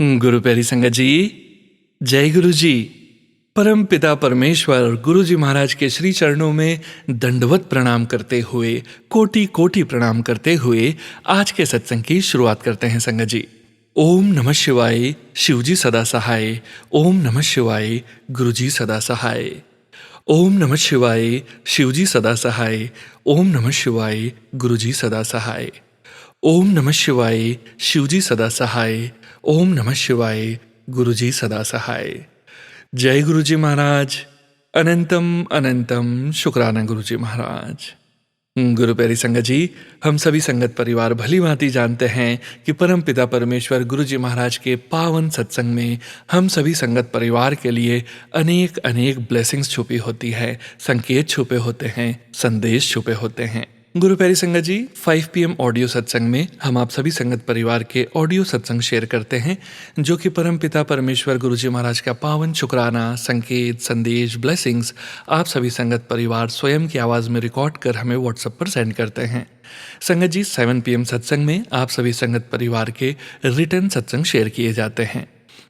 गुरु प्यारी संगत जी, जय गुरु जी। परम पिता परमेश्वर गुरु जी महाराज के श्री चरणों में दंडवत प्रणाम करते हुए, कोटि कोटि प्रणाम करते हुए आज के सत्संग की शुरुआत करते हैं संगत जी। ओम नमः शिवाय, शिवजी सदा सहाय। ओम नमः शिवाय, गुरु जी सदा सहाय। ओम नमः शिवाय, शिवजी सदा सहाय। ओम नमः शिवाय, गुरु जी सदा सहाय। ओम नमः शिवाय, शिवजी सदा सहाय। ओम नमः शिवाय, गुरु जी सदा सहाय। जय गुरु जी महाराज। अनंतम अनंतम शुक्राना गुरु जी महाराज। गुरु प्यारी संगत जी, हम सभी संगत परिवार भली भांति जानते हैं कि परम पिता परमेश्वर गुरु जी महाराज के पावन सत्संग में हम सभी संगत परिवार के लिए अनेक अनेक ब्लेसिंग्स छुपी होती है, संकेत छुपे होते हैं, संदेश छुपे होते हैं। गुरु प्यारी संगत जी, 5 PM ऑडियो सत्संग में हम आप सभी संगत परिवार के ऑडियो सत्संग शेयर करते हैं, जो कि परम पिता परमेश्वर गुरु जी महाराज का पावन शुक्राना, संकेत, संदेश, ब्लेसिंग्स आप सभी संगत परिवार स्वयं की आवाज़ में रिकॉर्ड कर हमें व्हाट्सएप पर सेंड करते हैं। संगत जी, 7 PM सत्संग में आप सभी संगत परिवार के रिटर्न सत्संग शेयर किए जाते हैं।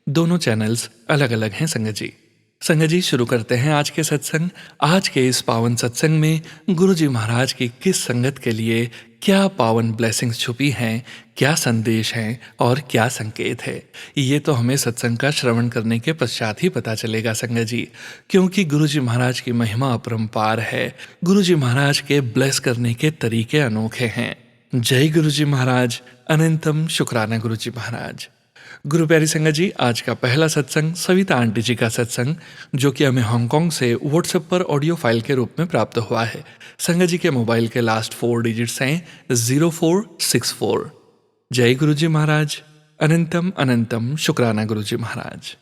दोनों चैनल्स अलग अलग हैं संगत जी। संगत जी, शुरू करते हैं आज के सत्संग। आज के इस पावन सत्संग में गुरु जी महाराज की किस संगत के लिए क्या पावन ब्लेसिंग्स छुपी हैं, क्या संदेश हैं और क्या संकेत है, ये तो हमें सत्संग का श्रवण करने के पश्चात ही पता चलेगा संगत जी, क्योंकि गुरु जी महाराज की महिमा अपरंपार है। गुरु जी महाराज के ब्लेस करने के तरीके अनोखे हैं। जय गुरु जी महाराज। अनंतम शुक्राना गुरु जी महाराज। गुरु प्यारी संगत जी, आज का पहला सत्संग सविता आंटी जी का सत्संग, जो कि हमें हांगकांग से व्हाट्सएप पर ऑडियो फाइल के रूप में प्राप्त हुआ है। संगत जी के मोबाइल के लास्ट 4 डिजिट्स हैं 0464। जय गुरु जी महाराज। अनंतम अनंतम शुक्राना गुरु जी महाराज।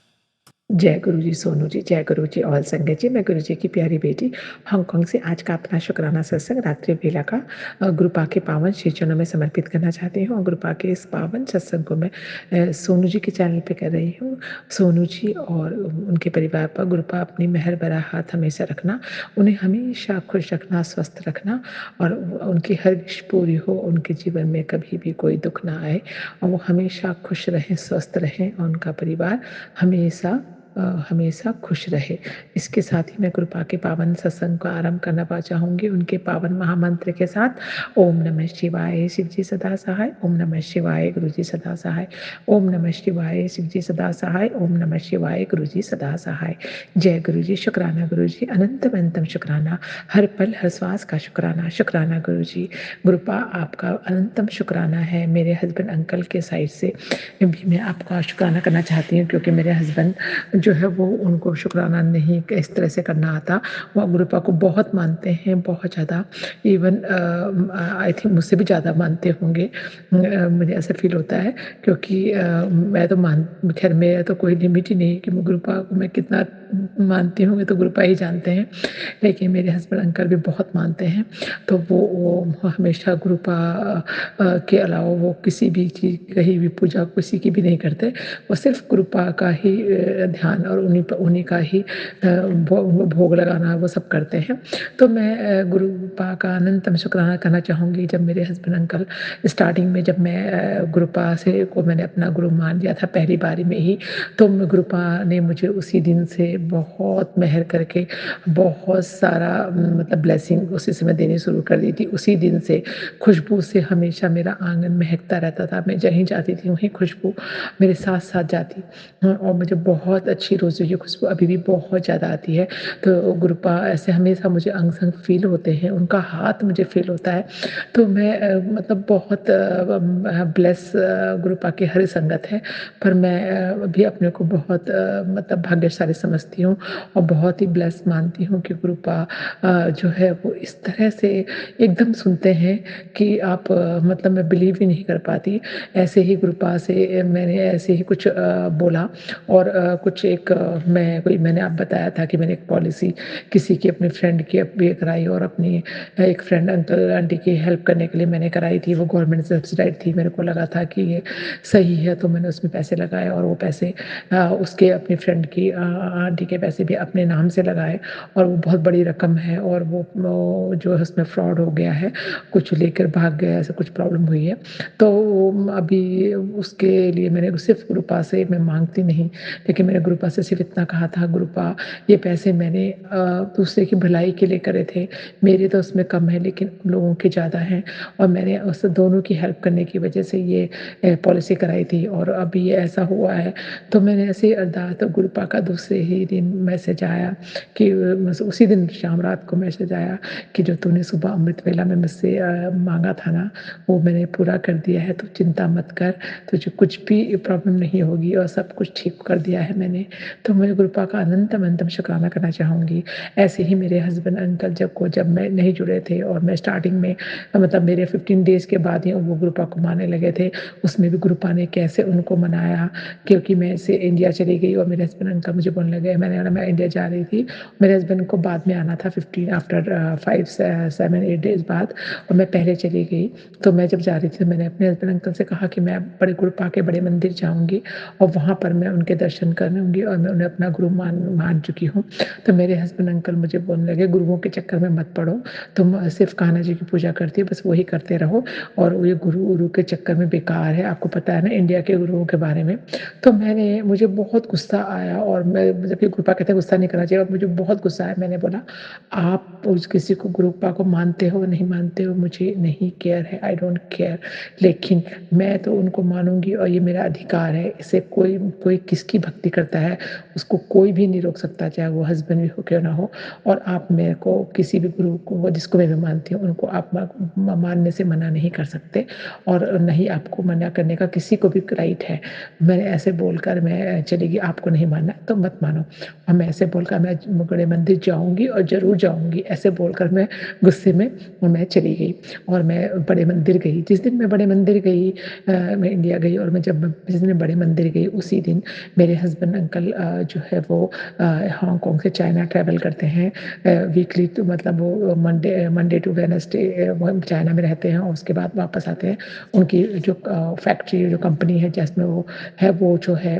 जय गुरु जी सोनू जी, जय गुरु जी ऑल संगत जी। मैं गुरु जी की प्यारी बेटी हांगकांग से आज का अपना शुक्राना सत्संग रात्रि वेला का गुरुपा के पावन श्री चरणों में समर्पित करना चाहती हूँ। और गुरुपा के इस पावन सत्संग को मैं सोनू जी के चैनल पे कर रही हूँ। सोनू जी और उनके परिवार पर गुरुपा अपनी मेहर भरा हाथ हमेशा रखना, उन्हें हमेशा खुश रखना, स्वस्थ रखना और उनकी हर विश पूरी हो, उनके जीवन में कभी भी कोई दुख ना आए और वो हमेशा खुश रहें, स्वस्थ रहें और उनका परिवार हमेशा खुश रहे। इसके साथ ही मैं कृपा के पावन सत्संग का आरंभ करना चाहूँगी उनके पावन महामंत्र के साथ। ओम नमः शिवाय, शिव जी सदा सहाय। ओम नमः शिवाय, गुरु जी सदा सहाय। ओम नमः शिवाय, शिव जी सदा सहाय। ओम नमः शिवाय, गुरु जी सदा सहाय। जय गुरु जी, शुक्राना गुरु जी, अनंतम अनंतम शुक्राना, हर पल हर श्वास का शुक्राना। शुक्राना गुरु जी, गुरुपा आपका अनंतम शुक्राना है। मेरे हस्बैंड अंकल के साइड से भी मैं आपका शुक्राना करना चाहती हूँ, क्योंकि मेरे हस्बैंड जो है वो उनको शुक्राना नहीं इस तरह से करना आता। वो गुरुपा को बहुत मानते हैं, बहुत ज़्यादा, इवन आई थिंक मुझसे भी ज़्यादा मानते होंगे। मुझे ऐसा फील होता है, क्योंकि मैं तो खैर मेरा तो कोई लिमिट ही नहीं कि मैं गुरुपा को मैं कितना मानती हूँ, तो गुरुपा ही जानते हैं। लेकिन मेरे हस्बैंड अंकल भी बहुत मानते हैं, तो वो हमेशा गुरुपा के अलावा वो किसी भी चीज़, कहीं भी पूजा किसी की भी नहीं करते। वो सिर्फ गुरुपा का ही ध्यान और उन्हीं का ही भोग लगाना वो सब करते हैं। तो मैं गुरुपा का अनंतम शुक्राना करना चाहूँगी। जब मेरे हस्बैंड अंकल स्टार्टिंग में, जब मैं गुरुपा से को मैंने अपना गुरु मान लिया था पहली बारी में ही, तो गुरुपा ने मुझे उसी दिन से बहुत मेहर करके बहुत सारा मतलब ब्लेसिंग उसी समय देनी शुरू कर दी थी। उसी दिन से खुशबू से हमेशा मेरा आंगन महकता रहता था। मैं जहीं जाती थी वहीं खुशबू मेरे साथ साथ जाती। और मुझे बहुत अच्छी रोज़ की खुशबू अभी भी बहुत ज़्यादा आती है। तो गुरुपा ऐसे हमेशा मुझे अंग संग फील होते हैं, उनका हाथ मुझे फील होता है। तो मैं मतलब बहुत ब्लेस गुरुपा की हर संगत है, पर मैं भी अपने को बहुत मतलब भाग्यशाली समझती हूँ और बहुत ही ब्लेस मानती हूँ कि गुरुपा जो है वो इस तरह से एकदम सुनते हैं कि आप मतलब मैं बिलीव ही नहीं कर पाती। ऐसे ही गुरुपा से मैंने ऐसे ही कुछ बोला और कुछ मैंने आप बताया था कि मैंने एक पॉलिसी किसी की अपनी फ्रेंड की भी कराई और अपनी एक फ्रेंड अंकल आंटी की हेल्प करने के लिए मैंने कराई थी। वो गवर्नमेंट सब्सिडाइज़ थी। मेरे को लगा था कि ये सही है, तो मैंने उसमें पैसे लगाए और वो पैसे उसके अपनी फ्रेंड की आंटी के पैसे भी अपने नाम से लगाए और वो बहुत बड़ी रकम है और वो जो है उसमें फ्रॉड हो गया है। कुछ लेकर भाग गया, ऐसा कुछ प्रॉब्लम हुई है। तो अभी उसके लिए मैंने सिर्फ़ गुरुपा से मैं माँगती नहीं, लेकिन मैंने गुरुपा से सिर्फ़ इतना कहा था, "गुरुपा, ये पैसे मैंने दूसरे की भलाई के लिए करे थे। मेरे तो उसमें कम है, लेकिन उन लोगों के ज़्यादा हैं और मैंने उस दोनों की हेल्प करने की वजह से ये पॉलिसी कराई थी और अभी ये ऐसा हुआ है।" तो मैंने ऐसे ही अरदास तो गुरुपा का दूसरे ही दिन मैसेज आया कि बस उसी दिन शाम रात को मैसेज आया कि, "जो तूने सुबह अमृत वेला में मुझसे माँगा था ना, वो मैंने पूरा कर दिया है, तू चिंता मत कर, तुझे कुछ भी प्रॉब्लम नहीं होगी और सब कुछ ठीक कर दिया है मैंने।" तो मैं गुरुपा का अनंतम शुक्राना करना चाहूँगी। ऐसे ही मेरे हस्बैंड अंकल जब मैं नहीं जुड़े थे और मैं स्टार्टिंग में मतलब मेरे 15 डेज़ के बाद ही वो गुरुपा को मानने लगे थे, उसमें भी गुरुपा ने कैसे उनको मनाया क्योंकि मैं ऐसे इंडिया चली गई और मेरे हस्बैंड अंकल मुझे बोलने लगे मैंने बोला मैं इंडिया जा रही थी। मेरे हस्बैंड को बाद में आना था 15 आफ्टर 5 से 7-8 डेज़ बाद और मैं पहले चली गई। तो मैं जब जा रही थी तो मैंने अपने हस्बैंड अंकल से कहा कि मैं बड़े गुरुपा के बड़े मंदिर जाऊँगी और वहाँ पर मैं उनके दर्शन करूँगी और मैं उन्हें अपना गुरु मान मान चुकी हूँ। तो मेरे हस्बैंड अंकल मुझे बोलने लगे गुरुओं के चक्कर में मत पड़ो, तुम सिर्फ़ कान्हा जी की पूजा करती हो, बस वही करते रहो और ये गुरु के चक्कर में बेकार है, आपको पता है ना इंडिया के गुरुओं के बारे में। तो मुझे बहुत गुस्सा आया और मैं जबकि गुरुपा कहते हैं गुस्सा नहीं करना चाहिए और मुझे बहुत गुस्सा आया। मैंने बोला, "आप उस किसी को गुरुपा को मानते हो, नहीं मानते हो, मुझे नहीं केयर है, आई डोंट केयर। लेकिन मैं तो उनको मानूँगी और ये मेरा अधिकार है। इससे कोई कोई किसकी भक्ति करता है, उसको कोई भी नहीं रोक सकता, चाहे वो हस्बैंड भी हो, क्यों ना हो। और आप मेरे को किसी भी गुरु को जिसको मैं भी मानती हूँ, उनको आप मानने से मना नहीं कर सकते और ना ही आपको मना करने का किसी को भी राइट है।" मैंने ऐसे बोलकर मैं चली गई, "आपको नहीं मानना तो मत मानो।" और मैं ऐसे बोलकर मैं बड़े मंदिर जाऊँगी और ज़रूर जाऊँगी, ऐसे बोलकर मैं गुस्से में मैं चली गई और मैं बड़े मंदिर गई। जिस दिन मैं बड़े मंदिर गई मैं इंडिया गई और जिस दिन मैं बड़े मंदिर गई, उसी दिन मेरे हस्बैंड अंकल जो है वो अ, हांगकांग से चाइना ट्रैवल करते हैं वीकली तो मतलब वो मंडे टू वेडनेसडे वो चाइना में रहते हैं और उसके बाद वापस आते हैं। उनकी जो फैक्ट्री जो कंपनी है जिसमें वो है वो जो है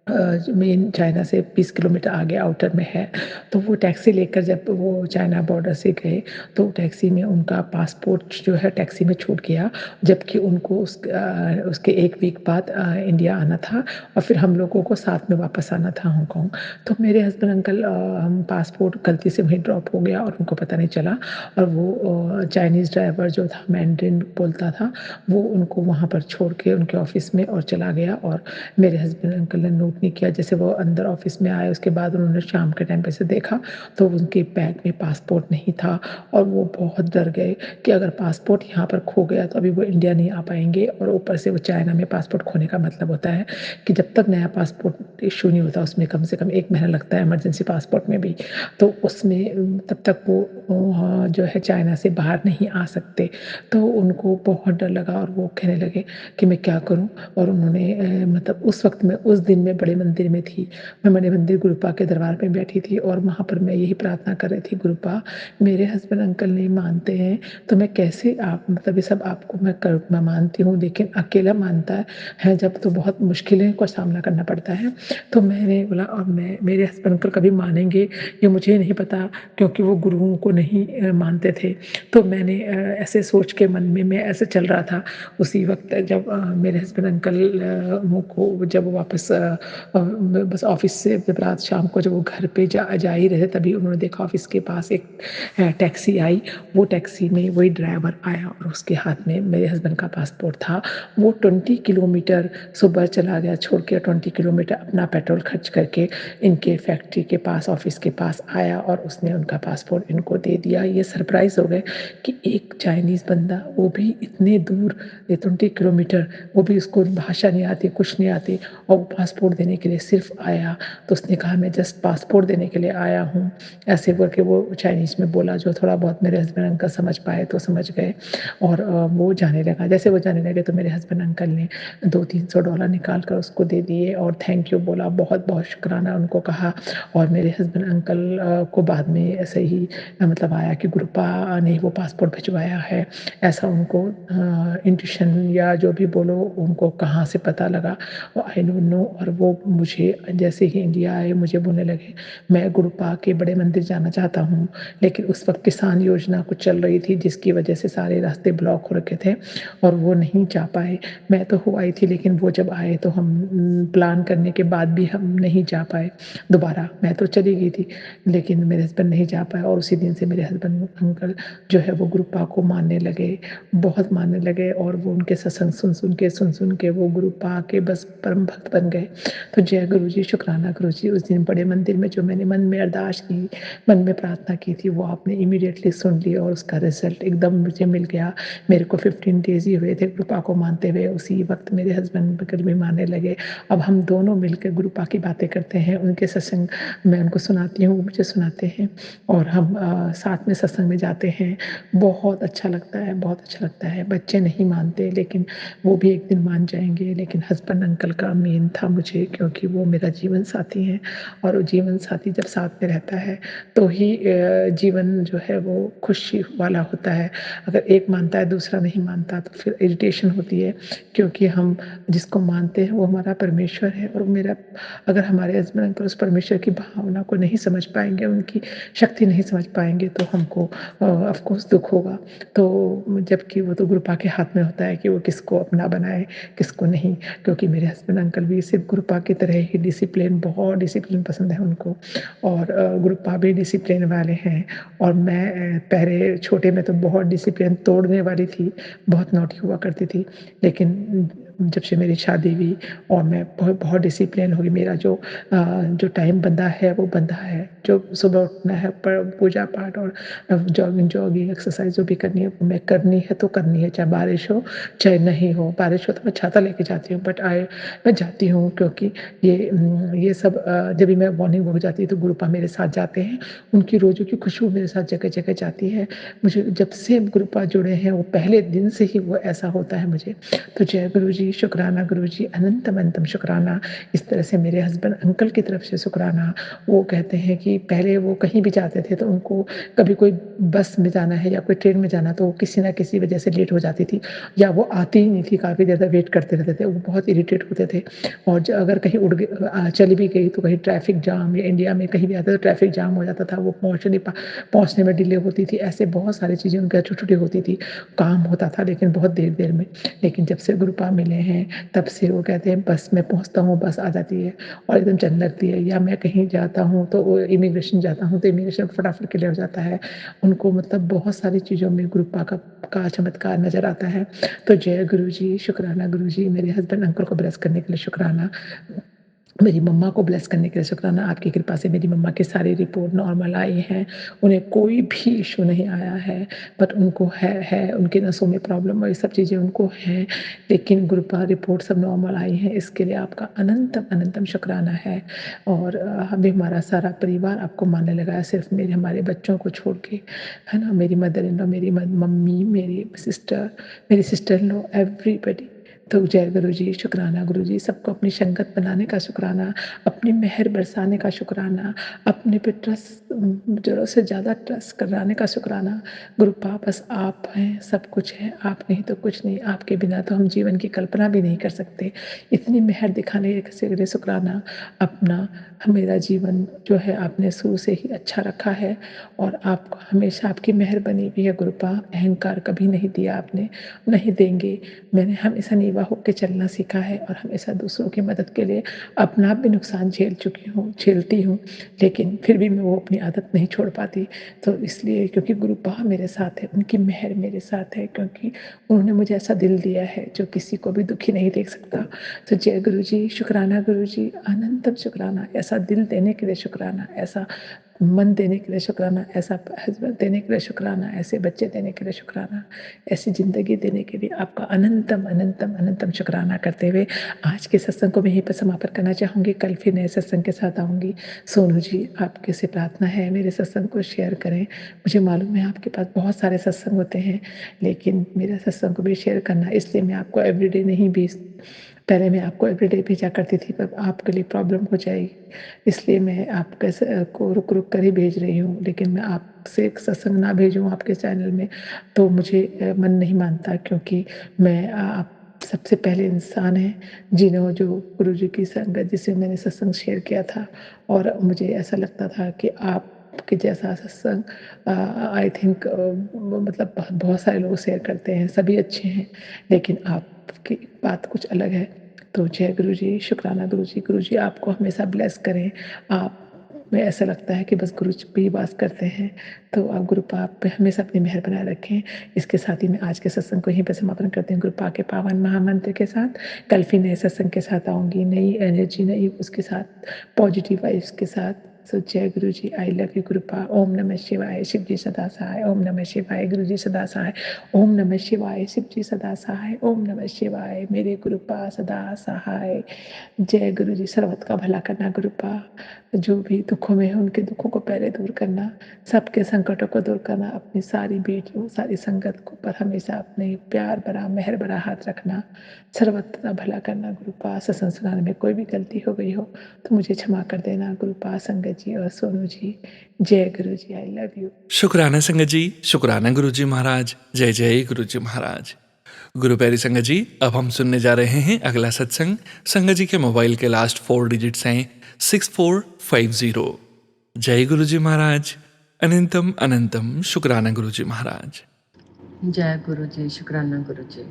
मेन चाइना से 20 किलोमीटर आगे आउटर में है। तो वो टैक्सी लेकर जब वो चाइना बॉर्डर से गए, तो टैक्सी में उनका पासपोर्ट जो है टैक्सी में छूट गया, जबकि उनको उसके 1 वीक बाद इंडिया आना था और फिर हम लोगों को साथ में वापस आना था हांगकांग। तो मेरे हस्बैंड अंकल हम पासपोर्ट गलती से वहीं ड्रॉप हो गया और उनको पता नहीं चला और वो चाइनीज़ ड्राइवर जो था मैंड्रिन बोलता था, वो उनको वहाँ पर छोड़ के उनके ऑफ़िस में और चला गया और मेरे हस्बैंड अंकल ने नोट नहीं किया। जैसे वो अंदर ऑफ़िस में आए उसके बाद उन्होंने शाम के टाइम पे ऐसे देखा तो उनके बैग में पासपोर्ट नहीं था और वो बहुत डर गए कि अगर पासपोर्ट यहाँ पर खो गया तो अभी वो इंडिया नहीं आ पाएँगे और ऊपर से वो चाइना में पासपोर्ट खोने का मतलब होता है कि जब तक नया पासपोर्ट इश्यू नहीं होता उसमें कम से कम 1 महीना लगता है इमरजेंसी पासपोर्ट में भी। तो उसमें तब तक वो जो है चाइना से बाहर नहीं आ सकते। तो उनको बहुत डर लगा और वो कहने लगे कि मैं क्या करूँ? और उन्होंने मतलब उस वक़्त मैं उस दिन मैं बड़े मंदिर में थी। मैं बड़े मंदिर गुरुपा के दरबार में बैठी थी और वहाँ पर मैं यही प्रार्थना कर रही थी, गुरुपा मेरे हस्बैंड अंकल नहीं मानते हैं, तो मैं कैसे आप मतलब ये सब आपको मैं मानती हूँ लेकिन अकेला मानता है जब तो बहुत मुश्किलें का सामना करना पड़ता है। तो मैंने बोला और मेरे हस्बैंड अंकल कभी मानेंगे ये मुझे नहीं पता क्योंकि वो गुरुओं को नहीं मानते थे। तो मैंने ऐसे सोच के मन में मैं ऐसे चल रहा था। उसी वक़्त जब मेरे हस्बैंड अंकल वो को जब वो वापस बस ऑफ़िस से जब रात शाम को जब वो घर पे जा ही रहे थे तभी उन्होंने देखा ऑफ़िस के पास एक टैक्सी आई। वो टैक्सी में वही ड्राइवर आया और उसके हाथ में मेरे हस्बैंड का पासपोर्ट था। वो 20 किलोमीटर सुबह चला गया छोड़ के 20 किलोमीटर अपना पेट्रोल खर्च करके इनके फैक्ट्री के पास, ऑफ़िस के पास आया और उसने उनका पासपोर्ट इनको दे दिया। ये सरप्राइज़ हो गए कि एक चाइनीज़ बंदा वो भी इतने दूर ये 20 किलोमीटर वो भी उसको भाषा नहीं आती, कुछ नहीं आती और वो पासपोर्ट देने देने के लिए सिर्फ़ आया, तो उसने कहा मैं जस्ट पासपोर्ट देने के लिए आया हूँ। ऐसे करके वो चाइनीज़ में बोला, जो थोड़ा बहुत मेरे हस्बैंड अंकल समझ पाए तो समझ गए और वो जाने लगा। जैसे वो जाने लगे तो मेरे हस्बैंड अंकल ने $200-300 निकाल कर उसको दे दिए और थैंक यू बोला, बहुत-बहुत शुकराना उनको कहा और मेरे हस्बैंड अंकल को बाद में ऐसे ही मतलब आया कि गुरुपा ने वो पासपोर्ट भिजवाया है। ऐसा उनको इंट्यूशन या जो भी बोलो उनको कहाँ से पता लगा, वो आई डोंट नो। और वो मुझे जैसे ही इंडिया आए मुझे बोलने लगे, मैं गुरुपा के बड़े मंदिर जाना चाहता हूँ, लेकिन उस वक़्त किसान योजना कुछ चल रही थी जिसकी वजह से सारे रास्ते ब्लॉक हो रखे थे और वो नहीं जा पाए। मैं तो हो आई थी, लेकिन वो जब आए तो हम प्लान करने के बाद भी हम नहीं जा पाए दोबारा। मैं तो चली गई थी, लेकिन मेरे हस्बैंड नहीं जा पाए और उसी दिन से मेरे हस्बैंड अंकल जो है वो गुरुपा को मानने लगे, बहुत मानने लगे और वो उनके सत्संग सुन-सुन के वो गुरुपा के बस परम भक्त बन गए। तो जय गुरु जी, शुकराना गुरु जी, उस दिन बड़े मंदिर में जो मैंने मन में अरदास की, मन में प्रार्थना की थी, वो आपने इमीडिएटली सुन ली और उसका रिज़ल्ट एकदम मुझे मिल गया। मेरे को 15 डेज़ ही हुए थे गुरुपा को मानते हुए, उसी वक़्त मेरे हस्बैंड अंकल भी मानने लगे। अब हम दोनों मिलके गुरुपा की बातें करते हैं, उनके सत्संग मैं उनको सुनाती हूँ, वो मुझे सुनाते हैं और हम साथ में सत्संग में जाते हैं। बहुत अच्छा लगता है, बहुत अच्छा लगता है। बच्चे नहीं मानते, लेकिन वो भी एक दिन मान जाएँगे, लेकिन हस्बैंड अंकल का मेन था मुझे, क्योंकि वो मेरा जीवन साथी हैं और वो जीवन साथी जब साथ में रहता है, तो ही जीवन जो है वो खुशी वाला होता है। अगर एक मानता है, दूसरा नहीं मानता, तो फिर इरिटेशन होती है, क्योंकि हम जिसको मानते हैं वो हमारा परमेश्वर है और मेरा अगर हमारे हस्बैंड अंकल उस परमेश्वर की भावना को नहीं समझ पाएँगे, उनकी शक्ति नहीं समझ पाएँगे, तो हमको ऑफ़ कोर्स दुःख होगा। तो जबकि वो तो गुरुपा के हाथ में होता है कि वो किसको अपना बनाए, किसको नहीं। क्योंकि मेरे हस्बैंड अंकल भी सिर्फ़ गुरुपा की तरह ही डिसिप्लिन, बहुत डिसिप्लिन पसंद है उनको और गुरुपा भी डिसिप्लिन वाले हैं और मैं पहले छोटे में तो बहुत डिसिप्लिन तोड़ने वाली थी, बहुत नॉटी हुआ करती थी। लेकिन जब से मेरी शादी हुई और मैं बहुत बहुत डिसिप्लिन हो गई, मेरा जो टाइम बँधा है वो बँधा है। जो सुबह उठना है, प पूजा-पाठ और जॉगिंग एक्सरसाइज़ जो भी करनी है, वो मैं करनी है तो करनी है, चाहे बारिश हो, चाहे नहीं हो। बारिश हो तो मैं छाता लेके जाती हूँ, मैं जाती हूँ, क्योंकि ये सब जब भी मैं मॉर्निंग वॉक जाती हूँ तो गुरुपा मेरे साथ जाते हैं। उनकी रोज़ों की खुशबू मेरे साथ जगह-जगह जाती है। मुझे जब से गुरुपा जुड़े हैं, वो पहले दिन से ही वो ऐसा होता है मुझे। तो जय गुरु जी, शुकराना गुरु जी, अनंतम-अनंतम शुकराना। इस तरह से मेरे हस्बैंड अंकल की तरफ से शुकराना। वो कहते हैं कि पहले वो कहीं भी जाते थे तो उनको कभी कोई बस में जाना है या कोई ट्रेन में जाना, तो वो किसी न किसी वजह से लेट हो जाती थी या वो आती ही नहीं थी, काफ़ी देर तक वेट करते रहते थे। वो बहुत इरिटेट होते थे और अगर कहीं चली भी गई तो कहीं ट्रैफ़िक जाम या इंडिया में कहीं भी आते तो ट्रैफ़िक जाम हो जाता था, वो पहुँचने में डिले होती थी। ऐसे बहुत सारी चीज़ें उनके यहाँ छोटी-छोटी होती थी। काम होता था, लेकिन बहुत देर-देर में। लेकिन जब से गुरुपा मिले हैं, तब से वो कहते हैं बस मैं पहुँचता हूँ, बस आ जाती है और एकदम चलने लगती है, या मैं कहीं जाता हूँ तो वो इमिग्रेशन जाता हूँ तो इमिग्रेशन फटाफट क्लियर हो जाता है। उनको मतलब बहुत सारी चीज़ों में गुरुपा का चमत्कार नज़र आता है। तो जय गुरु जी, शुकराना गुरु जी, मेरे हस्बैंड अंकल को ब्लेस करने के लिए शुकराना। मेरी मम्मा को ब्लेस करने के लिए शुकराना, आपकी कृपा से मेरी मम्मा की सारी रिपोर्ट नॉर्मल आई हैं, उन्हें कोई भी इश्यू नहीं आया है, बट उनको है, उनकी नसों में प्रॉब्लम और ये सब चीज़ें उनको हैं, लेकिन गुरुपा रिपोर्ट सब नॉर्मल आई हैं, इसके लिए आपका अनंतम शुकराना है। और अभी हमारा सारा परिवार आपको मानने लगा है, सिर्फ़ हमारे बच्चों को छोड़ के, है ना? मेरी मदर इन लॉ, मेरी मम्मी, मेरी सिस्टर इन लॉ, एवरीबॉडी। तो जय गुरु जी, शुकराना गुरु जी, सबको अपनी संगत बनाने का शुकराना, अपनी मेहर बरसाने का शुकराना, अपने पे ट्रस्ट ज़रूरत से ज़्यादा ट्रस्ट कराने का शुकराना। गुरुपा बस आप हैं, सब कुछ है, आप नहीं तो कुछ नहीं, आपके बिना तो हम जीवन की कल्पना भी नहीं कर सकते। इतनी मेहर दिखाने के लिए शुकराना, अपना मेरा जीवन जो है आपने शुरू से ही अच्छा रखा है और आपको हमेशा आपकी मेहर बनी हुई है गुरुपा, अहंकार कभी नहीं दिया आपने, नहीं देंगे। मैंने हमेशा नीवा होके चलना सीखा है और हमेशा दूसरों की मदद के लिए अपना भी नुकसान झेलती हूँ, लेकिन फिर भी मैं वो अपनी आदत नहीं छोड़ पाती। तो इसलिए क्योंकि गुरुपा मेरे साथ है, उनकी मेहर मेरे साथ है, क्योंकि उन्होंने मुझे ऐसा दिल दिया है जो किसी को भी दुखी नहीं देख सकता। तो जय गुरु जी, शुकराना गुरु जी, अनंतम शुकराना, ऐसा दिल देने के लिए शुकराना, ऐसा मन देने के लिए शुक्राना, ऐसा हस्बैंड देने के लिए शुक्राना, ऐसे बच्चे देने के लिए शुक्राना, ऐसी ज़िंदगी देने के लिए आपका अनंतम, अनंतम, अनंतम शुक्राना करते हुए आज के सत्संग को मैं यहीं पर समापन करना चाहूँगी। कल फिर नए सत्संग के साथ आऊँगी। सोनू जी, आपके से प्रार्थना है मेरे सत्संग को शेयर करें। मुझे मालूम है आपके पास बहुत सारे सत्संग होते हैं, लेकिन मेरा सत्संग को भी शेयर करना, इसलिए मैं आपको एवरीडे नहीं भेज पहले मैं आपको एवरीडे भेजा करती थी, पर आपके लिए प्रॉब्लम हो जाएगी, इसलिए मैं आपके को रुक-रुक कर ही भेज रही हूँ। लेकिन मैं आपसे एक सत्संग ना भेजूँ आपके चैनल में, तो मुझे मन नहीं मानता, क्योंकि मैं आप सबसे पहले इंसान हैं जिन्हों जो गुरुजी की संगत जिसे मैंने सत्संग शेयर किया था, और मुझे ऐसा लगता था कि आपके जैसा सत्संग आई थिंक मतलब बहुत बहुत सारे लोग शेयर करते हैं, सभी अच्छे हैं, लेकिन आपकी बात कुछ अलग है। तो जय गुरुजी, शुक्राना गुरुजी, गुरुजी आपको हमेशा ब्लेस करें। आप में ऐसा लगता है कि बस गुरुजी पे ही वास करते हैं, तो आप गुरुपा आप पे हमेशा अपनी मेहर बनाए रखें। इसके साथ ही मैं आज के सत्संग को यहीं पे समापन करती हूँ गुरुपा के पावन महामंत्र के साथ। कल फिर नए सत्संग के साथ आऊँगी, नई एनर्जी, नई उसके साथ, पॉजिटिव वाइब्स के साथ। सो जय गुरुजी, आई लव यू गुरुपा। ओम नमः शिवाय, शिव जी सदा सहाय। ओम नमः शिवाय, गुरुजी सदा सहाय। ओम नमः शिवाय, शिव जी सदा सहाय। ओम नमः शिवाय, मेरे गुरुपा सदा सहाय। जय गुरु जी, सर्वत का भला करना गुरुपा, जो भी दुखों में है उनके दुखों को पहले दूर करना, सबके संकटों को दूर करना, अपनी सारी बेटियों, सारी संगत को पर हमेशा अपने प्यार भरा, मेहर भरा हाथ रखना, सर्वत्र का भला करना गुरुपा। सत्संग सुनाने में कोई भी गलती हो गई हो तो मुझे क्षमा कर देना गुरुपा। संगत जी और सोनू जी, जय गुरु जी, आई लव यू। शुक्राना संगत जी, शुक्राना गुरु जी महाराज। जय जय गुरु जी महाराज। गुरु प्यारी संगत जी, अब हम सुनने जा रहे हैं अगला सत्संग। संगत जी के मोबाइल के लास्ट 4 डिजिट्स हैं 6450। जय गुरु जी महाराज। अनंतम अनंतम शुक्राना गुरु जी महाराज। जय गुरु जी, शुक्राना गुरु जी।